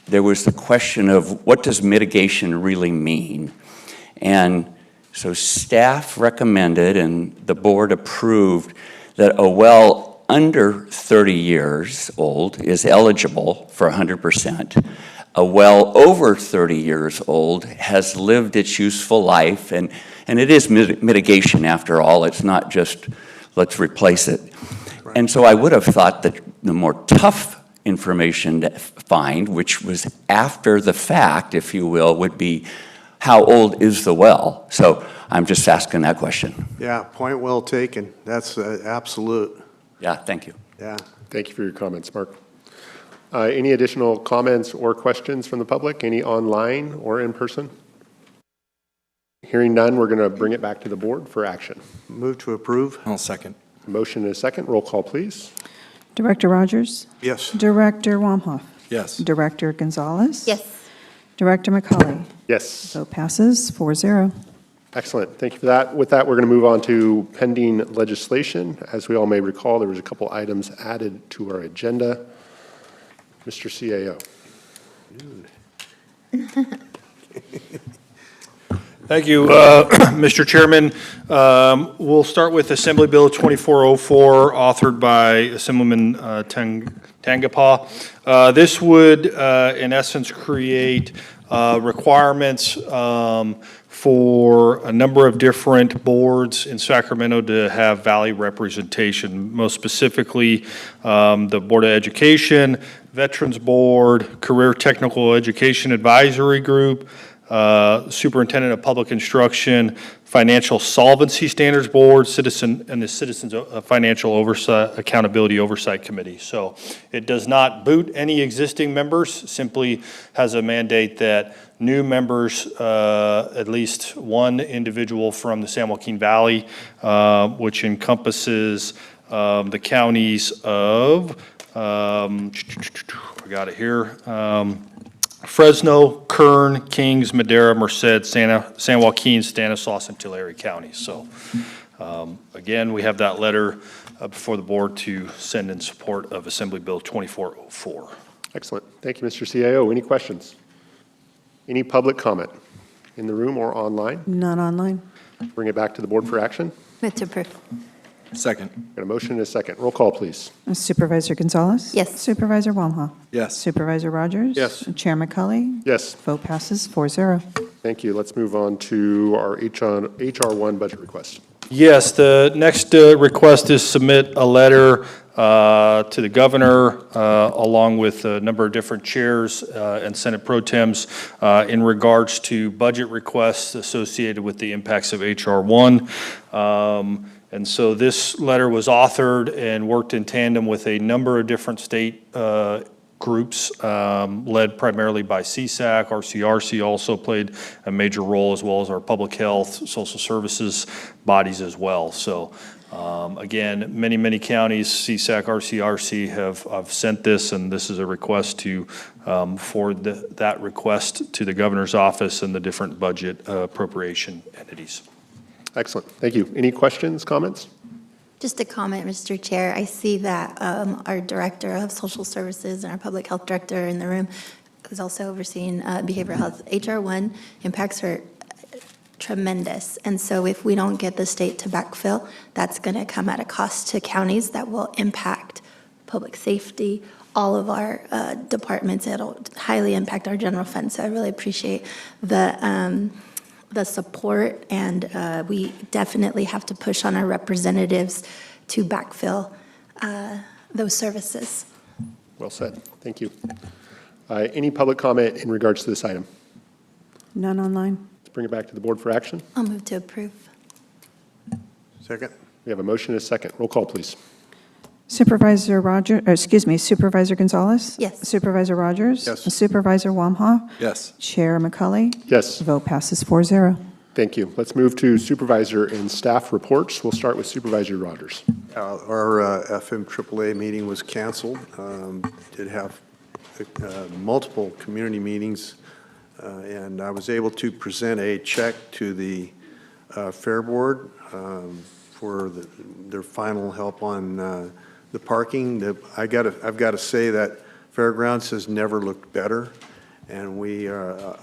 there was the question of what does mitigation really mean? And so staff recommended and the board approved that a well under 30 years old is eligible for 100%. A well over 30 years old has lived its useful life, and it is mitigation after all. It's not just let's replace it. Right. And so I would have thought that the more tough information to find, which was after the fact, if you will, would be how old is the well? So I'm just asking that question. Yeah, point well taken. That's absolute. Yeah, thank you. Yeah. Thank you for your comments, Mark. Any additional comments or questions from the public? Any online or in person? Hearing none, we're going to bring it back to the board for action. Move to approve. I'll second. Motion and a second. Roll call, please. Director Rogers? Yes. Director Wamhoff? Yes. Director Gonzalez? Yes. Director McCauley? Yes. Vote passes 4-0. Excellent. Thank you for that. With that, we're going to move on to pending legislation. As we all may recall, there was a couple items added to our agenda. Mr. CAO. Thank you, Mr. Chairman. We'll start with Assembly Bill 2404, authored by Assemblyman Tangapa. This would, in essence, create requirements for a number of different boards in Sacramento to have Valley representation, most specifically the Board of Education, Veterans Board, Career Technical Education Advisory Group, Superintendent of Public Instruction, Financial Solvency Standards Board, and the Citizens Financial Oversight Accountability Oversight Committee. So it does not boot any existing members, simply has a mandate that new members, at least one individual from the San Joaquin Valley, which encompasses the counties of, I got it here, Fresno, Kern, Kings, Madera, Merced, San Joaquin, Stanislaus, and Tulare counties. So again, we have that letter before the board to send in support of Assembly Bill 2404. Excellent. Thank you, Mr. CAO. Any questions? Any public comment in the room or online? None online. Bring it back to the board for action. Move to approve. Second. Got a motion and a second. Roll call, please. Supervisor Gonzalez? Yes. Supervisor Wamhoff? Yes. Supervisor Rogers? Yes. Chair McCauley? Yes. Vote passes 4-0. Thank you. Let's move on to our HR1 budget request. Yes, the next request is submit a letter to the governor, along with a number of different chairs and Senate pro tems in regards to budget requests associated with the impacts of HR1. And so this letter was authored and worked in tandem with a number of different state groups, led primarily by CSAC. RCRC also played a major role, as well as our public health, social services bodies as well. So again, many counties, CSAC, RCRC have sent this, and this is a request to forward that request to the governor's office and the different budget appropriation entities. Excellent. Thank you. Any questions, comments? Just a comment, Mr. Chair. I see that our Director of Social Services and our Public Health Director in the room is also overseeing behavioral health. HR1 impacts are tremendous. And so if we don't get the state to backfill, that's going to come at a cost to counties that will impact public safety, all of our departments. It'll highly impact our general fund. So I really appreciate the support, and we definitely have to push on our representatives to backfill those services. Well said. Thank you. Any public comment in regards to this item? None online? Let's bring it back to the board for action. I'll move to approve. Second. We have a motion and a second. Roll call, please. Supervisor Supervisor Gonzalez? Yes. Supervisor Rogers? Yes. Supervisor Wamhaugh? Yes. Chair McCulley? Yes. Vote passes 4-0. Thank you. Let's move to supervisor and staff reports. We'll start with Supervisor Rogers. Our FM AAA meeting was canceled. Did have multiple community meetings, and I was able to present a check to the Fair Board for their final help on the parking. I've got to say that Fairgrounds has never looked better, and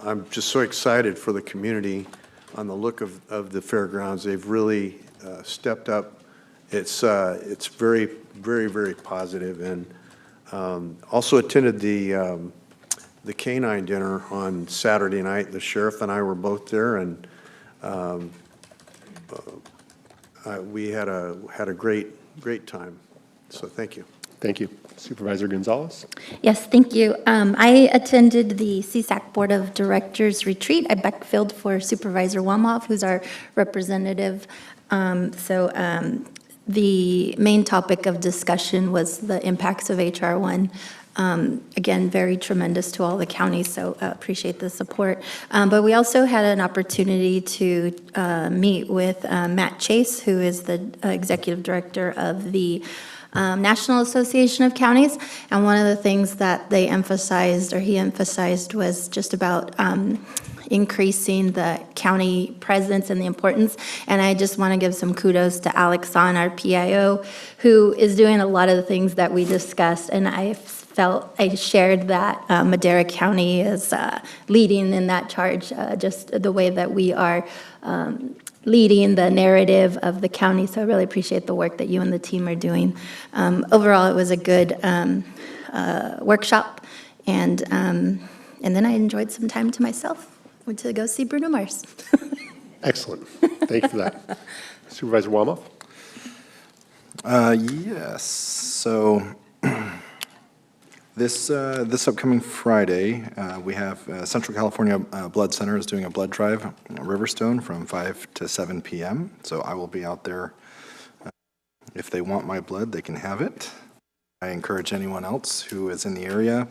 I'm just so excited for the community on the look of the Fairgrounds. They've really stepped up. It's very, very, very positive, and also attended the canine dinner on Saturday night. The sheriff and I were both there, and we had a great time. So thank you. Thank you. Supervisor Gonzalez? Yes, thank you. I attended the CSAC Board of Directors retreat. I backfilled for Supervisor Wamhoff, who's our representative. The main topic of discussion was the impacts of HR 1. Again, very tremendous to all the counties, so appreciate the support. But we also had an opportunity to meet with Matt Chase, who is the Executive Director of the National Association of Counties, and one of the things that they emphasized, or he emphasized, was just about increasing the county presence and the importance. And I just want to give some kudos to Alex on our PIO, who is doing a lot of the things that we discussed, and I shared that Madera County is leading in that charge, just the way that we are leading the narrative of the county. So I really appreciate the work that you and the team are doing. Overall, it was a good workshop, and then I enjoyed some time to myself. Went to go see Bruno Mars. Excellent. Thank you for that. Supervisor Wamhoff? Yes. So this upcoming Friday, we have Central California Blood Center is doing a blood drive at Riverstone from 5 to 7 p.m. So I will be out there. If they want my blood, they can have it. I encourage anyone else who is in the area.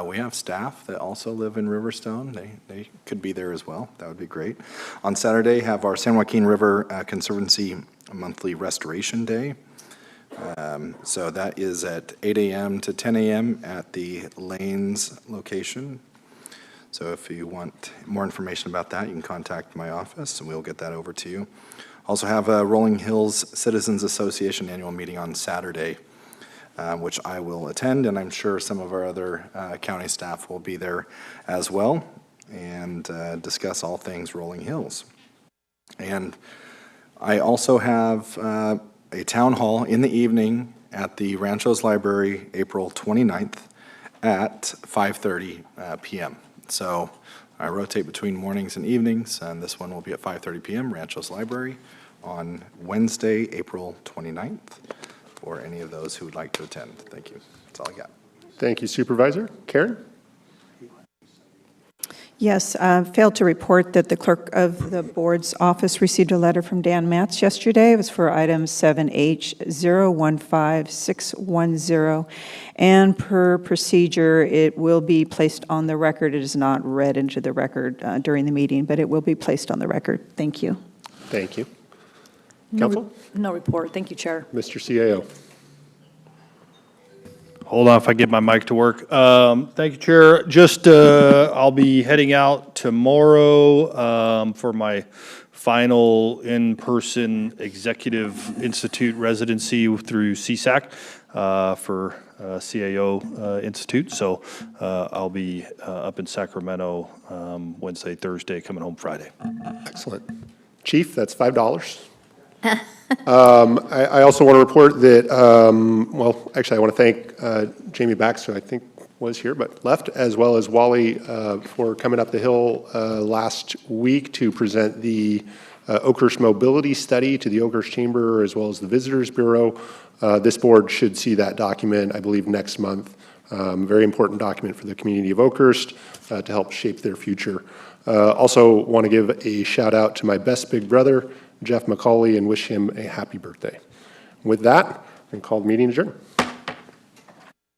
We have staff that also live in Riverstone. They could be there as well. That would be great. On Saturday, have our San Joaquin River Conservancy monthly restoration day. So that is at 8 a.m. to 10 a.m. at the Lanes location. So if you want more information about that, you can contact my office and we'll get that over to you. Also have a Rolling Hills Citizens Association annual meeting on Saturday, which I will attend, and I'm sure some of our other county staff will be there as well, and discuss all things Rolling Hills. And I also have a town hall in the evening at the Ranchos Library, April 29th at 5:30 p.m. So I rotate between mornings and evenings, and this one will be at 5:30 p.m., Ranchos Library, on Wednesday, April 29th, for any of those who would like to attend. Thank you. That's all I got. Thank you, Supervisor. Karen? Yes, failed to report that the clerk of the board's office received a letter from Dan Matz yesterday. It was for item 7H015610, and per procedure, it will be placed on the record. It is not read into the record during the meeting, but it will be placed on the record. Thank you. Thank you. Council? No report. Thank you, Chair. Mr. CAO. Hold on if I get my mic to work. Thank you, Chair. Just, I'll be heading out tomorrow for my final in-person Executive Institute residency through CSAC for CAO Institute. So I'll be up in Sacramento Wednesday, Thursday, coming home Friday. Excellent. Chief, that's $5. I also want to report that, well, actually, I want to thank Jamie Baxter, I think was here but left, as well as Wally for coming up the hill last week to present the Oakhurst Mobility Study to the Oakhurst Chamber as well as the Visitors Bureau. This board should see that document, I believe, next month Very important document for the community of Oakhurst to help shape their future. Also want to give a shout out to my best big brother, Jeff McCauley, and wish him a happy birthday. With that, I call the meeting adjourned.